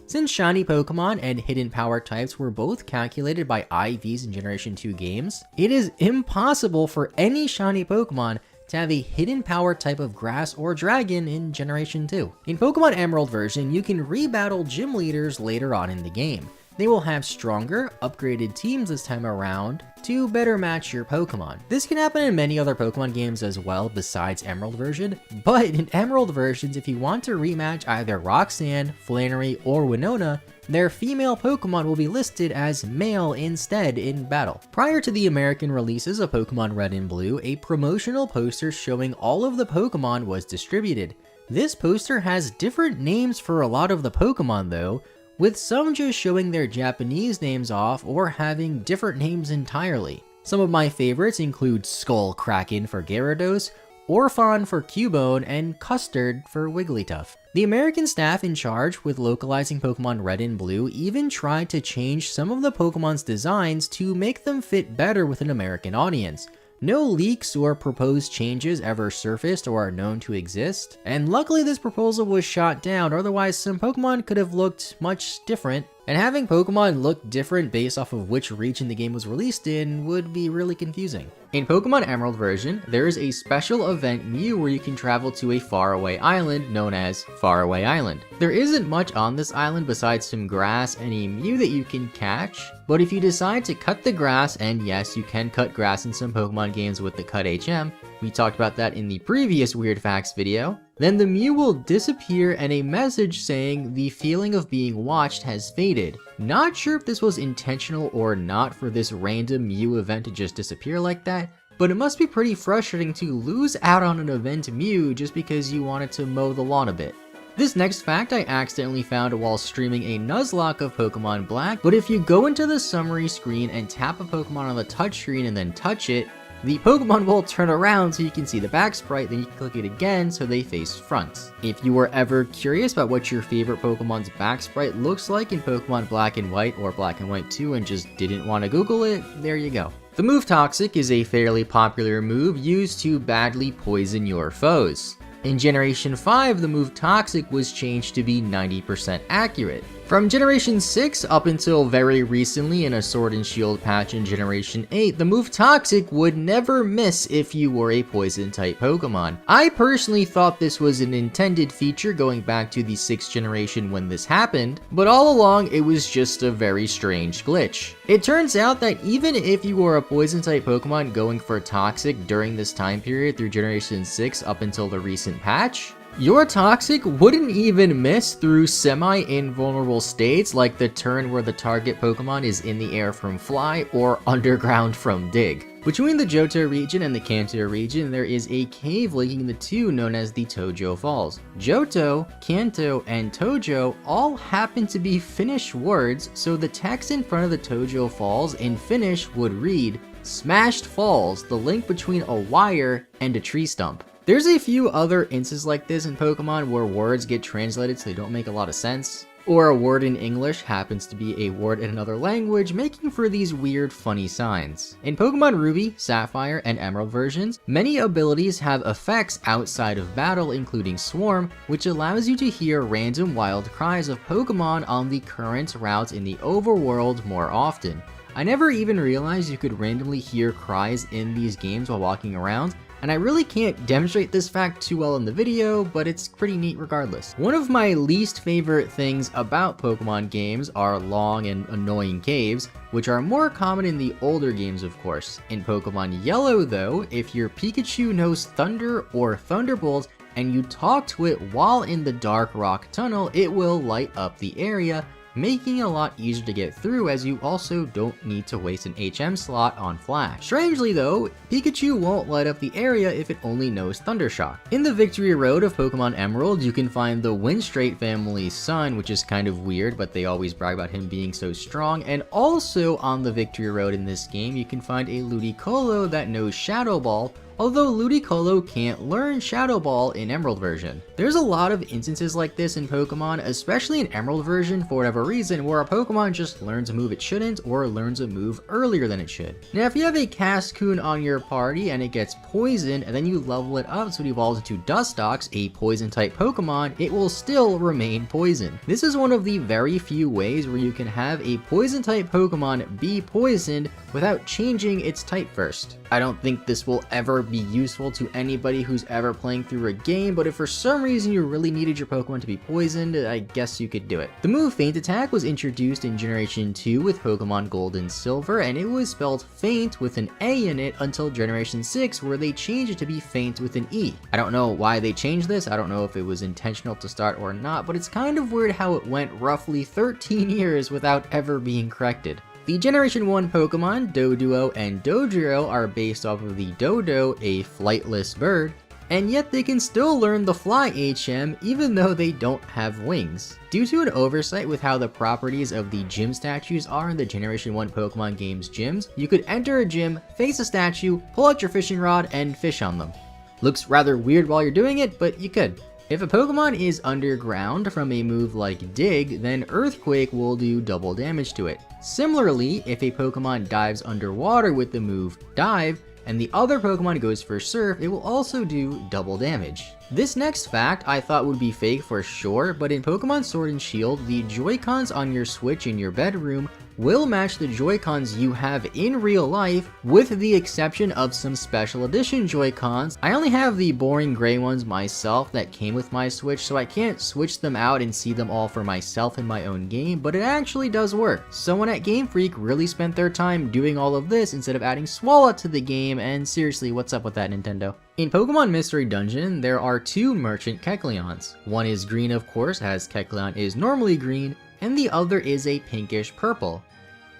Since shiny Pokemon and hidden power types were both calculated by IVs in Generation 2 games, it is impossible for any shiny Pokemon to have a hidden power type of grass or dragon in Generation 2. In Pokemon Emerald version, you can rebattle gym leaders later on in the game. They will have stronger, upgraded teams this time around to better match your Pokemon. This can happen in many other Pokemon games as well besides Emerald version, but in Emerald versions, if you want to rematch either Roxanne, Flannery, or Winona, their female Pokemon will be listed as male instead in battle. Prior to the American releases of Pokemon Red and Blue, a promotional poster showing all of the Pokemon was distributed. This poster has different names for a lot of the Pokemon though, with some just showing their Japanese names off or having different names entirely. Some of my favorites include Skull Kraken for Gyarados, Orphan for Cubone, and Custard for Wigglytuff. The American staff in charge with localizing Pokemon Red and Blue even tried to change some of the Pokemon's designs to make them fit better with an American audience. No leaks or proposed changes ever surfaced or are known to exist, and luckily this proposal was shot down, otherwise some Pokemon could have looked much different, and having Pokemon look different based off of which region the game was released in would be really confusing. In Pokemon Emerald version, there is a special event Mew where you can travel to a faraway island known as Faraway Island. There isn't much on this island besides some grass and a Mew that you can catch, but if you decide to cut the grass, and yes, you can cut grass in some Pokemon games with the Cut HM, we talked about that in the previous Weird Facts video, then the Mew will disappear and a message saying the feeling of being watched has faded. Not sure if this was intentional or not for this random Mew event to just disappear like that, but it must be pretty frustrating to lose out on an event Mew just because you wanted to mow the lawn a bit. This next fact I accidentally found while streaming a Nuzlocke of Pokemon Black, but if you go into the summary screen and tap a Pokemon on the touchscreen and then touch it, the Pokemon will turn around so you can see the back sprite, then you can click it again so they face front. If you were ever curious about what your favorite Pokemon's back sprite looks like in Pokemon Black and White or Black and White 2 and just didn't want to Google it, there you go. The move Toxic is a fairly popular move used to badly poison your foes. In Generation 5, the move Toxic was changed to be 90% accurate. From Generation 6 up until very recently in a Sword and Shield patch in Generation 8, the move Toxic would never miss if you were a poison type Pokemon. I personally thought this was an intended feature going back to the 6th generation when this happened, but all along it was just a very strange glitch. It turns out that even if you were a poison type Pokemon going for Toxic during this time period through Generation 6 up until the recent patch, your Toxic wouldn't even miss through semi-invulnerable states like the turn where the target Pokemon is in the air from Fly or underground from Dig. Between the Johto region and the Kanto region, there is a cave linking the two known as the Tojo Falls. Johto, Kanto, and Tojo all happen to be Finnish words, so the text in front of the Tojo Falls in Finnish would read, "Smashed Falls, the link between a wire and a tree stump." There's a few other instances like this in Pokemon where words get translated so they don't make a lot of sense, or a word in English happens to be a word in another language, making for these weird funny signs. In Pokemon Ruby, Sapphire, and Emerald versions, many abilities have effects outside of battle including Swarm, which allows you to hear random wild cries of Pokemon on the current route in the overworld more often. I never even realized you could randomly hear cries in these games while walking around, and I really can't demonstrate this fact too well in the video, but it's pretty neat regardless. One of my least favorite things about Pokemon games are long and annoying caves, which are more common in the older games of course. In Pokemon Yellow though, if your Pikachu knows Thunder or Thunderbolt and you talk to it while in the Dark Rock Tunnel, it will light up the area, making it a lot easier to get through as you also don't need to waste an HM slot on Flash. Strangely though, Pikachu won't light up the area if it only knows Thundershock. In the Victory Road of Pokemon Emerald, you can find the Winstraight family's son, which is kind of weird, but they always brag about him being so strong, and also on the Victory Road in this game, you can find a Ludicolo that knows Shadow Ball, although Ludicolo can't learn Shadow Ball in Emerald version. There's a lot of instances like this in Pokemon, especially in Emerald version for whatever reason, where a Pokemon just learns a move it shouldn't or learns a move earlier than it should. Now if you have a Cascoon on your party and it gets poisoned and then you level it up so it evolves into Dustox, a poison type Pokemon, it will still remain poisoned. This is one of the very few ways where you can have a poison type Pokemon be poisoned without changing its type first. I don't think this will ever be useful to anybody who's ever playing through a game, but if for some reason you really needed your Pokemon to be poisoned, I guess you could do it. The move Feint Attack was introduced in Generation 2 with Pokemon Gold and Silver, and it was spelled Feint with an A in it until Generation 6 where they changed it to be Feint with an E. I don't know why they changed this, I don't know if it was intentional to start or not, but it's kind of weird how it went roughly 13 years without ever being corrected. The Generation 1 Pokemon, Doduo and Dodrio, are based off of the Dodo, a flightless bird, and yet they can still learn the Fly HM even though they don't have wings. Due to an oversight with how the properties of the gym statues are in the Generation 1 Pokemon game's gyms, you could enter a gym, face a statue, pull out your fishing rod, and fish on them. Looks rather weird while you're doing it, but you could. If a Pokemon is underground from a move like Dig, then Earthquake will do double damage to it. Similarly, if a Pokemon dives underwater with the move Dive, and the other Pokemon goes for Surf, it will also do double damage. This next fact I thought would be fake for sure, but in Pokemon Sword and Shield, the Joy-Cons on your Switch in your bedroom will match the Joy-Cons you have in real life, with the exception of some special edition Joy-Cons. I only have the boring gray ones myself that came with my Switch, so I can't switch them out and see them all for myself in my own game, but it actually does work. Someone at Game Freak really spent their time doing all of this instead of adding Swalot to the game, and seriously, what's up with that, Nintendo? In Pokemon Mystery Dungeon, there are two merchant Kecleons. One is green of course, as Kecleon is normally green, and the other is a pinkish purple.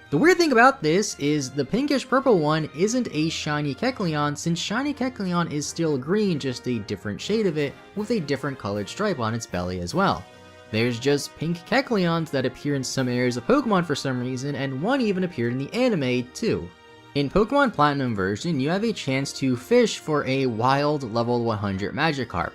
The weird thing about this is the pinkish purple one isn't a shiny Kecleon, since shiny Kecleon is still green, just a different shade of it with a different colored stripe on its belly as well. There's just pink Kecleons that appear in some areas of Pokemon for some reason, and one even appeared in the anime too. In Pokemon Platinum version, you have a chance to fish for a wild level 100 Magikarp.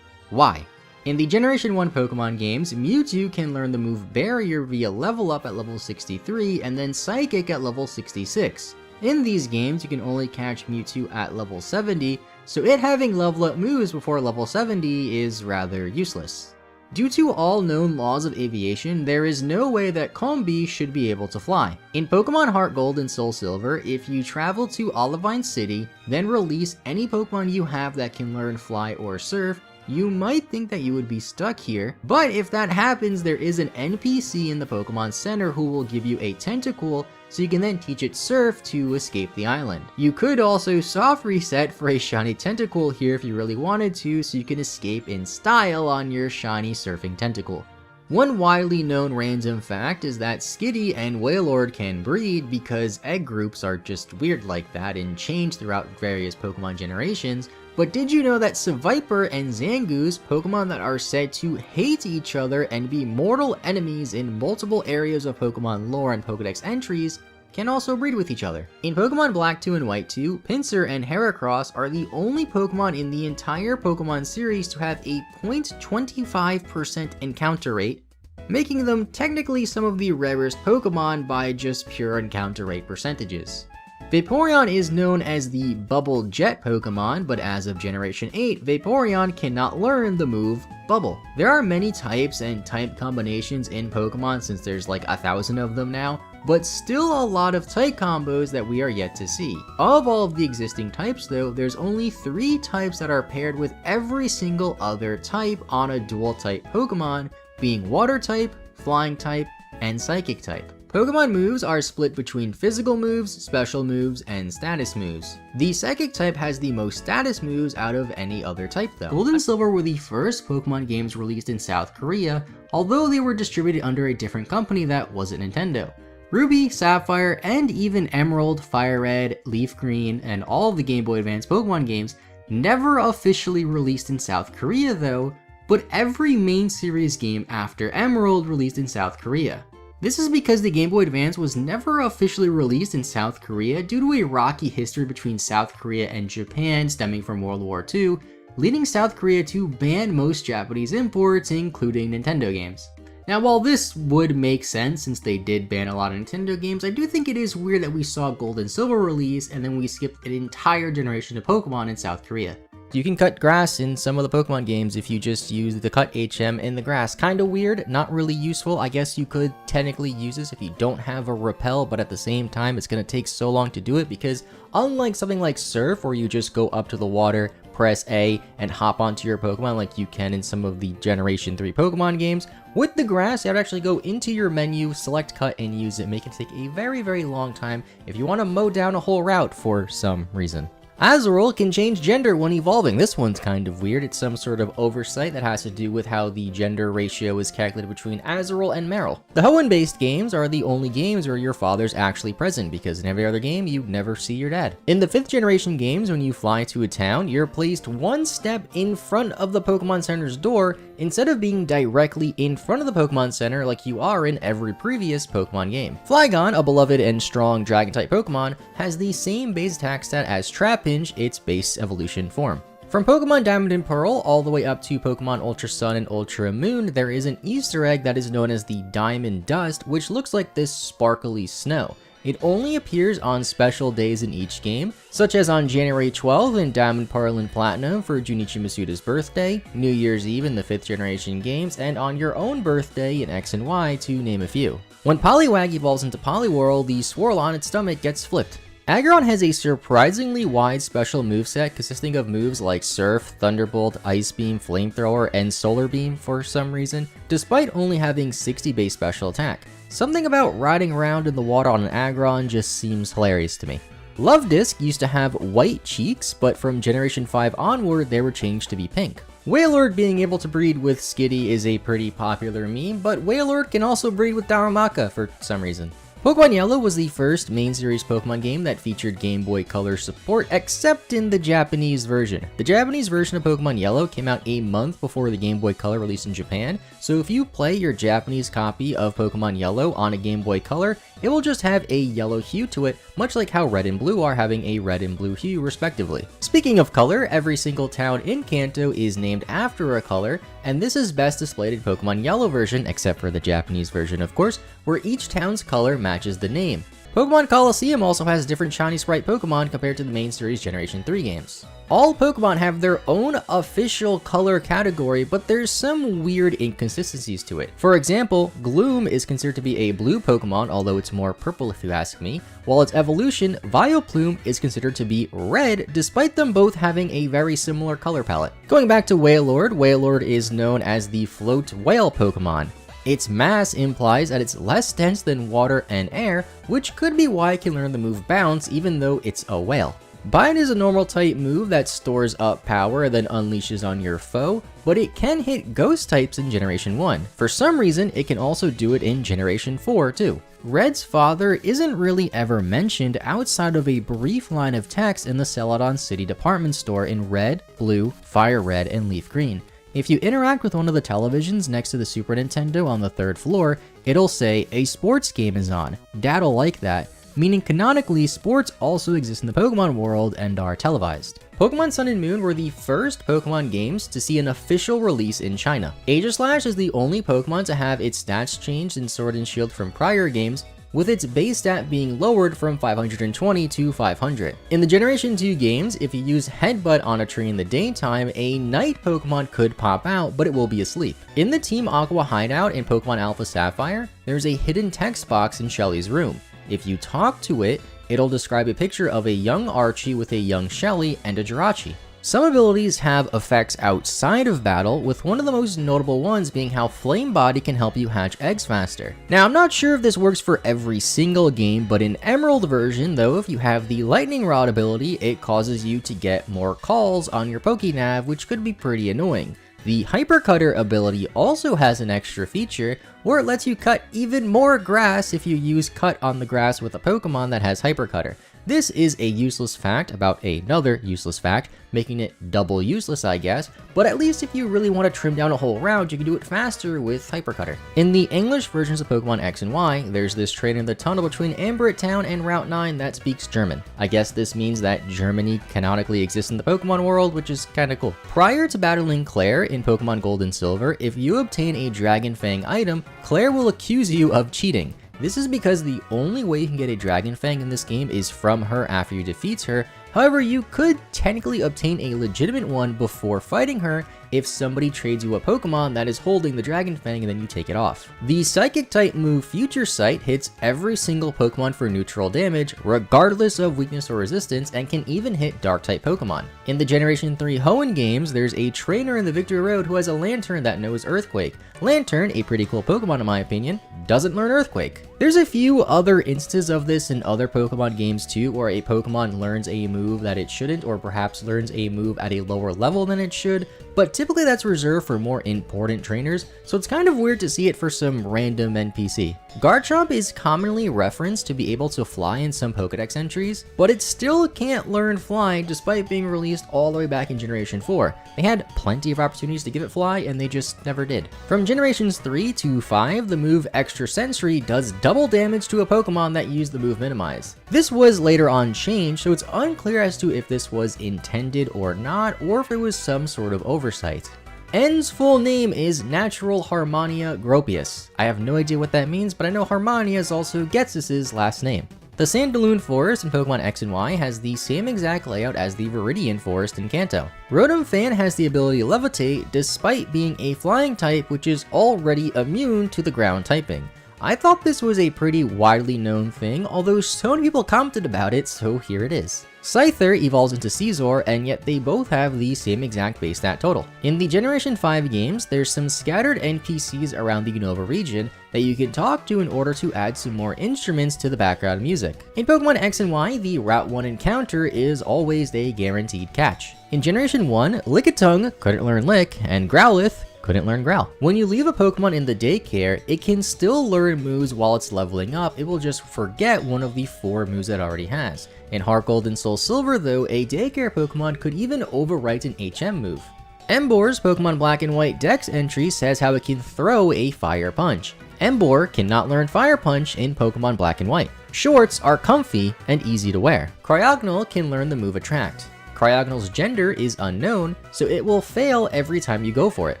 Why? In the Generation 1 Pokemon games, Mewtwo can learn the move Barrier via level up at level 63 and then Psychic at level 66. In these games, you can only catch Mewtwo at level 70, so it having level up moves before level 70 is rather useless. Due to all known laws of aviation, there is no way that Combee should be able to fly. In Pokemon Heart Gold and Soul Silver, if you travel to Olivine City, then release any Pokemon you have that can learn Fly or Surf, you might think that you would be stuck here, but if that happens, there is an NPC in the Pokemon Center who will give you a Tentacool, so you can then teach it Surf to escape the island. You could also soft reset for a shiny Tentacool here if you really wanted to, so you can escape in style on your shiny surfing Tentacool. One widely known random fact is that Skitty and Wailord can breed because egg groups are just weird like that and change throughout various Pokemon generations. But did you know that Seviper and Zangoose, Pokemon that are said to hate each other and be mortal enemies in multiple areas of Pokemon lore and Pokedex entries, can also breed with each other? In Pokemon Black 2 and White 2, Pinsir and Heracross are the only Pokemon in the entire Pokemon series to have a 0.25% encounter rate, making them technically some of the rarest Pokemon by just pure encounter rate percentages. Vaporeon is known as the Bubble Jet Pokemon, but as of Generation 8, Vaporeon cannot learn the move Bubble. There are many types and type combinations in Pokemon since there's like 1,000 of them now, but still a lot of type combos that we are yet to see. Of all of the existing types though, there's only 3 types that are paired with every single other type on a dual type Pokemon, being Water type, Flying type, and Psychic type. Pokemon moves are split between physical moves, special moves, and status moves. The Psychic type has the most status moves out of any other type though. Gold and Silver were the first Pokemon games released in South Korea, although they were distributed under a different company that wasn't Nintendo. Ruby, Sapphire, and even Emerald, Fire Red, Leaf Green, and all of the Game Boy Advance Pokemon games never officially released in South Korea though, but every main series game after Emerald released in South Korea. This is because the Game Boy Advance was never officially released in South Korea due to a rocky history between South Korea and Japan stemming from World War II, leading South Korea to ban most Japanese imports, including Nintendo games. Now, while this would make sense since they did ban a lot of Nintendo games, I do think it is weird that we saw Gold and Silver release and then we skipped an entire generation of Pokemon in South Korea. You can cut grass in some of the Pokemon games if you just use the cut HM in the grass. Kinda weird, not really useful. I guess you could technically use this if you don't have a Repel, but at the same time, it's gonna take so long to do it because unlike something like Surf, where you just go up to the water, press A, and hop onto your Pokemon like you can in some of the Generation 3 Pokemon games, with the grass, you have to actually go into your menu, select cut, and use it, make it take a very, very long time if you want to mow down a whole route for some reason. Azurill can change gender when evolving. This one's kind of weird. It's some sort of oversight that has to do with how the gender ratio is calculated between Azurill and Meryl. The Hoenn-based games are the only games where your father's actually present, because in every other game, you never see your dad. In the 5th generation games, when you fly to a town, you're placed one step in front of the Pokemon Center's door, instead of being directly in front of the Pokemon Center like you are in every previous Pokemon game. Flygon, a beloved and strong Dragon-type Pokemon, has the same base attack stat as Trapinch, its base evolution form. From Pokemon Diamond and Pearl all the way up to Pokemon Ultra Sun and Ultra Moon, there is an Easter egg that is known as the Diamond Dust, which looks like this sparkly snow. It only appears on special days in each game, such as on January 12th in Diamond, Pearl, and Platinum for Junichi Masuda's birthday, New Year's Eve in the 5th generation games, and on your own birthday in X and Y, to name a few. When Poliwag evolves into Poliwhirl, the swirl on its stomach gets flipped. Aggron has a surprisingly wide special moveset consisting of moves like Surf, Thunderbolt, Ice Beam, Flamethrower, and Solar Beam for some reason, despite only having 60 base special attack. Something about riding around in the water on an Aggron just seems hilarious to me. Love Disc used to have white cheeks, but from Generation 5 onward, they were changed to be pink. Wailord being able to breed with Skitty is a pretty popular meme, but Wailord can also breed with Darumaka for some reason. Pokemon Yellow was the first main series Pokemon game that featured Game Boy Color support, except in the Japanese version. The Japanese version of Pokemon Yellow came out a month before the Game Boy Color released in Japan, so if you play your Japanese copy of Pokemon Yellow on a Game Boy Color, it will just have a yellow hue to it, much like how Red and Blue are having a red and blue hue respectively. Speaking of color, every single town in Kanto is named after a color, and this is best displayed in Pokemon Yellow version, except for the Japanese version of course, where each town's color matches the name. Pokemon Colosseum also has different shiny sprite Pokemon compared to the main series Generation 3 games. All Pokemon have their own official color category, but there's some weird inconsistencies to it. For example, Gloom is considered to be a blue Pokemon, although it's more purple if you ask me, while its evolution, Vileplume, is considered to be red, despite them both having a very similar color palette. Going back to Wailord, Wailord is known as the Float Whale Pokemon. Its mass implies that it's less dense than water and air, which could be why it can learn the move Bounce even though it's a whale. Bind is a normal type move that stores up power and then unleashes on your foe, but it can hit ghost types in Generation 1. For some reason, it can also do it in Generation 4 too. Red's father isn't really ever mentioned outside of a brief line of text in the Celadon City department store in Red, Blue, Fire Red, and Leaf Green. If you interact with one of the televisions next to the Super Nintendo on the 3rd floor, it'll say, "A sports game is on." Dad'll like that, meaning canonically sports also exist in the Pokemon world and are televised. Pokemon Sun and Moon were the first Pokemon games to see an official release in China. Aegislash is the only Pokemon to have its stats changed in Sword and Shield from prior games, with its base stat being lowered from 520 to 500. In the Generation 2 games, if you use Headbutt on a tree in the daytime, a night Pokemon could pop out, but it will be asleep. In the Team Aqua hideout in Pokemon Alpha Sapphire, there's a hidden text box in Shelly's room. If you talk to it, it'll describe a picture of a young Archie with a young Shelly and a Jirachi. Some abilities have effects outside of battle, with one of the most notable ones being how Flame Body can help you hatch eggs faster. Now, I'm not sure if this works for every single game, but in Emerald version though, if you have the Lightning Rod ability, it causes you to get more calls on your Pokénav, which could be pretty annoying. The Hyper Cutter ability also has an extra feature where it lets you cut even more grass if you use Cut on the grass with a Pokemon that has Hyper Cutter. This is a useless fact about another useless fact, making it double useless I guess, but at least if you really want to trim down a whole route, you can do it faster with Hyper Cutter. In the English versions of Pokemon X and Y, there's this train in the tunnel between Amberit Town and Route 9 that speaks German. I guess this means that Germany canonically exists in the Pokemon world, which is kinda cool. Prior to battling Claire in Pokemon Gold and Silver, if you obtain a Dragon Fang item, Claire will accuse you of cheating. This is because the only way you can get a Dragon Fang in this game is from her after you defeat her. However, you could technically obtain a legitimate one before fighting her if somebody trades you a Pokemon that is holding the Dragon Fang and then you take it off. The Psychic type move Future Sight hits every single Pokemon for neutral damage, regardless of weakness or resistance, and can even hit Dark type Pokemon. In the Generation 3 Hoenn games, there's a trainer in the Victory Road who has a Lantern that knows Earthquake. Lantern, a pretty cool Pokemon in my opinion, doesn't learn Earthquake. There's a few other instances of this in other Pokemon games too, where a Pokemon learns a move that it shouldn't, or perhaps learns a move at a lower level than it should, but typically that's reserved for more important trainers, so it's kind of weird to see it for some random NPC. Garchomp is commonly referenced to be able to fly in some Pokedex entries, but it still can't learn Fly despite being released all the way back in Generation 4. They had plenty of opportunities to give it Fly and they just never did. From Generations 3 to 5, the move Extra Sensory does double damage to a Pokemon that used the move Minimize. This was later on changed, so it's unclear as to if this was intended or not, or if it was some sort of oversight. N's full name is Natural Harmonia Gropius. I have no idea what that means, but I know Harmonia is also Ghetsis' last name. The Sandalwood Forest in Pokemon X and Y has the same exact layout as the Viridian Forest in Kanto. Rotom Fan has the ability to levitate despite being a flying type, which is already immune to the ground typing. I thought this was a pretty widely known thing, although so many people commented about it, so here it is. Scyther evolves into Scizor, and yet they both have the same exact base stat total. In the Generation 5 games, there's some scattered NPCs around the Unova region that you can talk to in order to add some more instruments to the background music. In Pokemon X and Y, the Route 1 encounter is always a guaranteed catch. In Generation 1, Lickitung couldn't learn Lick, and Growlithe couldn't learn Growl. When you leave a Pokemon in the daycare, it can still learn moves while it's leveling up, it will just forget one of the 4 moves it already has. In Heart Gold and Soul Silver though, a daycare Pokemon could even overwrite an HM move. Embor's Pokemon Black and White Dex entry says how it can throw a Fire Punch. Emboar cannot learn Fire Punch in Pokemon Black and White. Shorts are comfy and easy to wear. Cryogonal can learn the move Attract. Cryogonal's gender is unknown, so it will fail every time you go for it.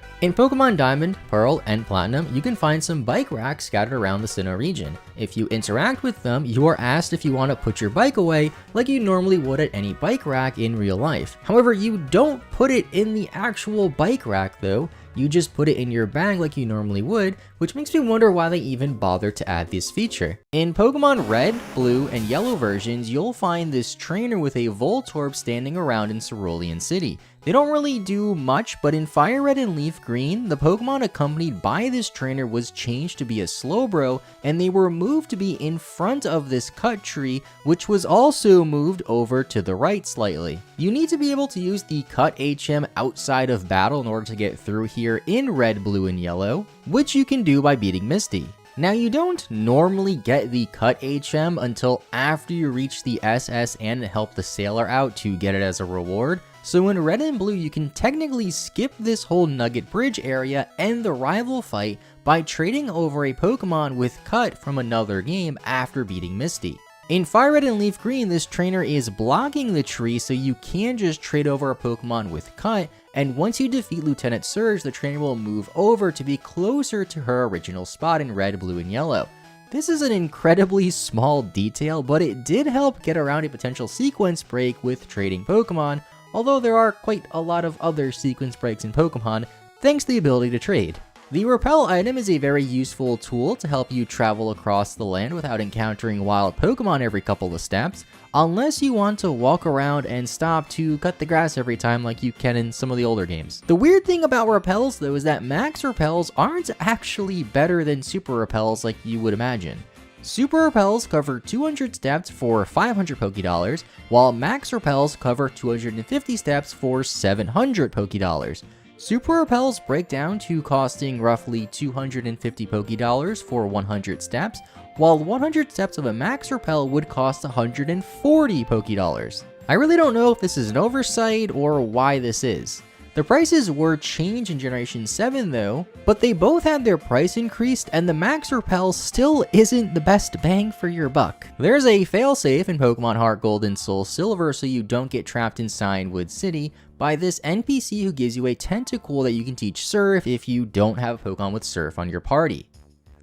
In Pokemon Diamond, Pearl, and Platinum, you can find some bike racks scattered around the Sinnoh region. If you interact with them, you are asked if you want to put your bike away like you normally would at any bike rack in real life. However, you don't put it in the actual bike rack though, you just put it in your bag like you normally would, which makes me wonder why they even bothered to add this feature. In Pokemon Red, Blue, and Yellow versions, you'll find this trainer with a Voltorb standing around in Cerulean City. They don't really do much, but in Fire Red and Leaf Green, the Pokemon accompanied by this trainer was changed to be a Slowbro, and they were moved to be in front of this cut tree, which was also moved over to the right slightly. You need to be able to use the Cut HM outside of battle in order to get through here in Red, Blue, and Yellow, which you can do by beating Misty. Now you don't normally get the Cut HM until after you reach the SS and help the Sailor out to get it as a reward. So in Red and Blue, you can technically skip this whole Nugget Bridge area and the rival fight by trading over a Pokemon with Cut from another game after beating Misty. In Fire Red and Leaf Green, this trainer is blocking the tree, so you can just trade over a Pokemon with Cut, and once you defeat Lieutenant Surge, the trainer will move over to be closer to her original spot in Red, Blue, and Yellow. This is an incredibly small detail, but it did help get around a potential sequence break with trading Pokemon, although there are quite a lot of other sequence breaks in Pokemon, thanks to the ability to trade. The Repel item is a very useful tool to help you travel across the land without encountering wild Pokemon every couple of steps, unless you want to walk around and stop to cut the grass every time like you can in some of the older games. The weird thing about Repels though is that max Repels aren't actually better than Super Repels like you would imagine. Super Repels cover 200 steps for 500 Pokédollars, while max Repels cover 250 steps for 700 Pokédollars. Super Repels break down to costing roughly 250 Pokédollars for 100 steps, while 100 steps of a max Repel would cost 140 Pokédollars. I really don't know if this is an oversight or why this is. The prices were changed in Generation 7 though, but they both had their price increased and the max Repel still isn't the best bang for your buck. There's a fail-safe in Pokemon Heart Gold and Soul Silver so you don't get trapped in Cianwood City by this NPC who gives you a Tentacool that you can teach Surf if you don't have a Pokemon with Surf on your party.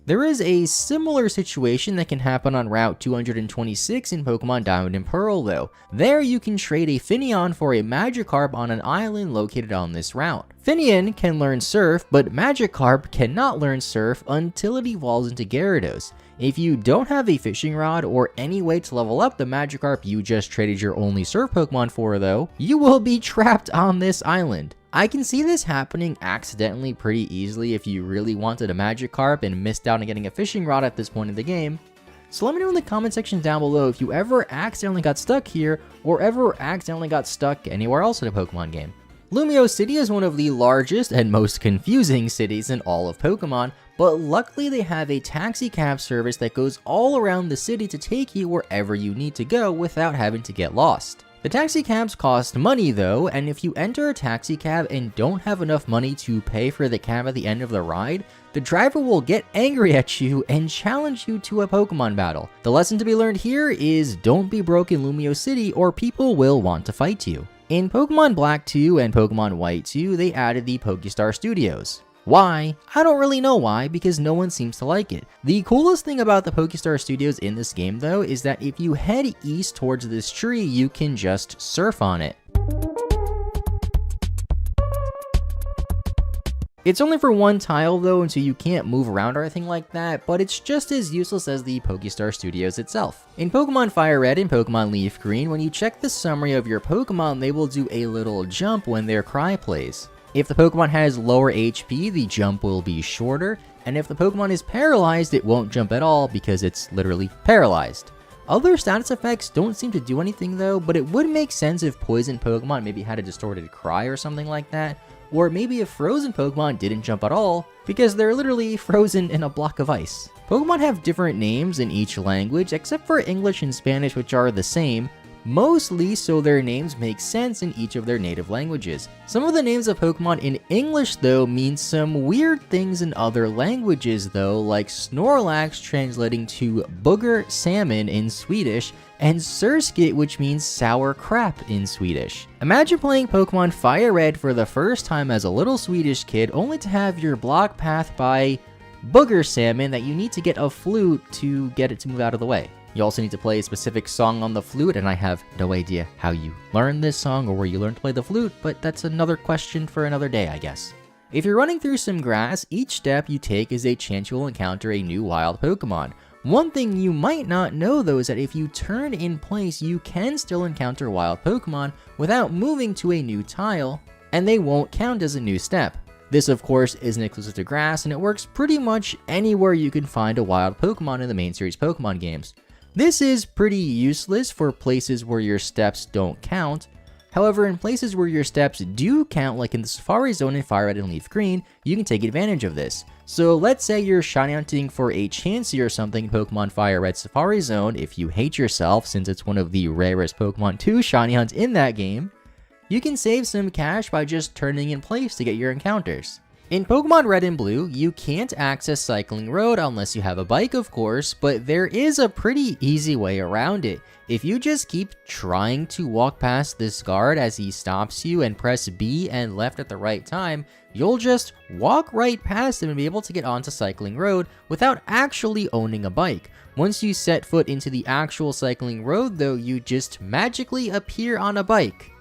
There is a similar situation that can happen on Route 226 in Pokemon Diamond and Pearl though. There you can trade a Finneon for a Magikarp on an island located on this route. Finneon can learn Surf, but Magikarp cannot learn Surf until it evolves into Gyarados. If you don't have a fishing rod or any way to level up the Magikarp you just traded your only Surf Pokemon for though, you will be trapped on this island. I can see this happening accidentally pretty easily if you really wanted a Magikarp and missed out on getting a fishing rod at this point in the game. So let me know in the comment section down below if you ever accidentally got stuck here or ever accidentally got stuck anywhere else in a Pokemon game. Lumio City is one of the largest and most confusing cities in all of Pokemon, but luckily they have a taxi cab service that goes all around the city to take you wherever you need to go without having to get lost. The taxi cabs cost money though, and if you enter a taxi cab and don't have enough money to pay for the cab at the end of the ride, the driver will get angry at you and challenge you to a Pokemon battle. The lesson to be learned here is don't be broke in Lumio City or people will want to fight you. In Pokemon Black 2 and Pokemon White 2, they added the Pokestar Studios. Why? I don't really know why, because no one seems to like it. The coolest thing about the Pokestar Studios in this game though is that if you head east towards this tree, you can just surf on it. It's only for one tile though, and so you can't move around or anything like that, but it's just as useless as the Pokestar Studios itself. In Pokemon Fire Red and Pokemon Leaf Green, when you check the summary of your Pokemon, they will do a little jump when their cry plays. If the Pokemon has lower HP, the jump will be shorter, and if the Pokemon is paralyzed, it won't jump at all because it's literally paralyzed. Other status effects don't seem to do anything though, but it would make sense if poison Pokemon maybe had a distorted cry or something like that, or maybe if frozen Pokemon didn't jump at all, because they're literally frozen in a block of ice. Pokemon have different names in each language, except for English and Spanish, which are the same, mostly so their names make sense in each of their native languages. Some of the names of Pokemon in English though mean some weird things in other languages though, like Snorlax translating to booger salmon in Swedish, and Surskit, which means sour crap in Swedish. Imagine playing Pokemon Fire Red for the first time as a little Swedish kid, only to have your block path by booger salmon that you need to get a flute to get it to move out of the way. You also need to play a specific song on the flute, and I have no idea how you learn this song or where you learn to play the flute, but that's another question for another day, I guess. If you're running through some grass, each step you take is a chance you'll encounter a new wild Pokemon. One thing you might not know though is that if you turn in place, you can still encounter wild Pokemon without moving to a new tile, and they won't count as a new step. This of course isn't exclusive to grass, and it works pretty much anywhere you can find a wild Pokemon in the main series Pokemon games. This is pretty useless for places where your steps don't count. However, in places where your steps do count, like in the Safari Zone in Fire Red and Leaf Green, you can take advantage of this. So let's say you're shiny hunting for a Chansey or something in Pokemon Fire Red Safari Zone. If you hate yourself, since it's one of the rarest Pokemon to shiny hunt in that game, you can save some cash by just turning in place to get your encounters. In Pokemon Red and Blue, you can't access Cycling Road unless you have a bike, of course, but there is a pretty easy way around it. If you just keep trying to walk past this guard as he stops you and press B and left at the right time, you'll just walk right past him and be able to get onto Cycling Road without actually owning a bike. Once you set foot into the actual Cycling Road though, you just magically appear on a bike.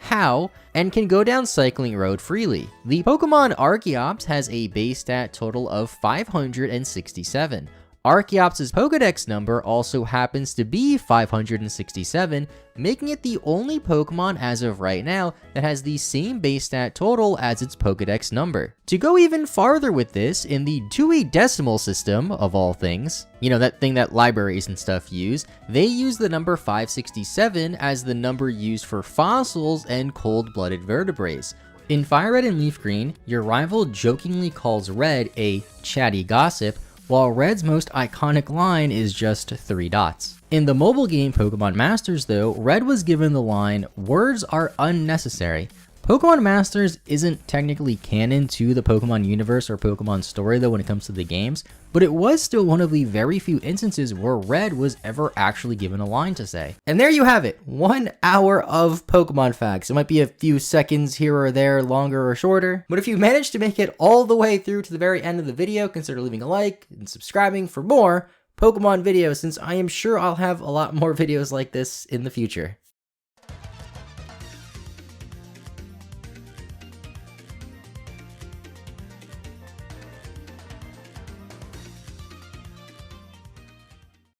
How? And can go down Cycling Road freely. The Pokemon Archeops has a base stat total of 567. Archeops' Pokedex number also happens to be 567, making it the only Pokemon as of right now that has the same base stat total as its Pokedex number. To go even farther with this, in the Dewey Decimal System, of all things, you know, that thing that libraries and stuff use, they use the number 567 as the number used for fossils and cold-blooded vertebrates. In Fire Red and Leaf Green, your rival jokingly calls Red a chatty gossip, while Red's most iconic line is just 3 dots. In the mobile game Pokemon Masters though, Red was given the line, "Words are unnecessary." Pokemon Masters isn't technically canon to the Pokemon universe or Pokemon story though when it comes to the games, but it was still one of the very few instances where Red was ever actually given a line to say. And there you have it, 1 hour of Pokemon facts. It might be a few seconds here or there, longer or shorter, but if you managed to make it all the way through to the very end of the video, consider leaving a like and subscribing for more Pokemon videos, since I am sure I'll have a lot more videos like this in the future.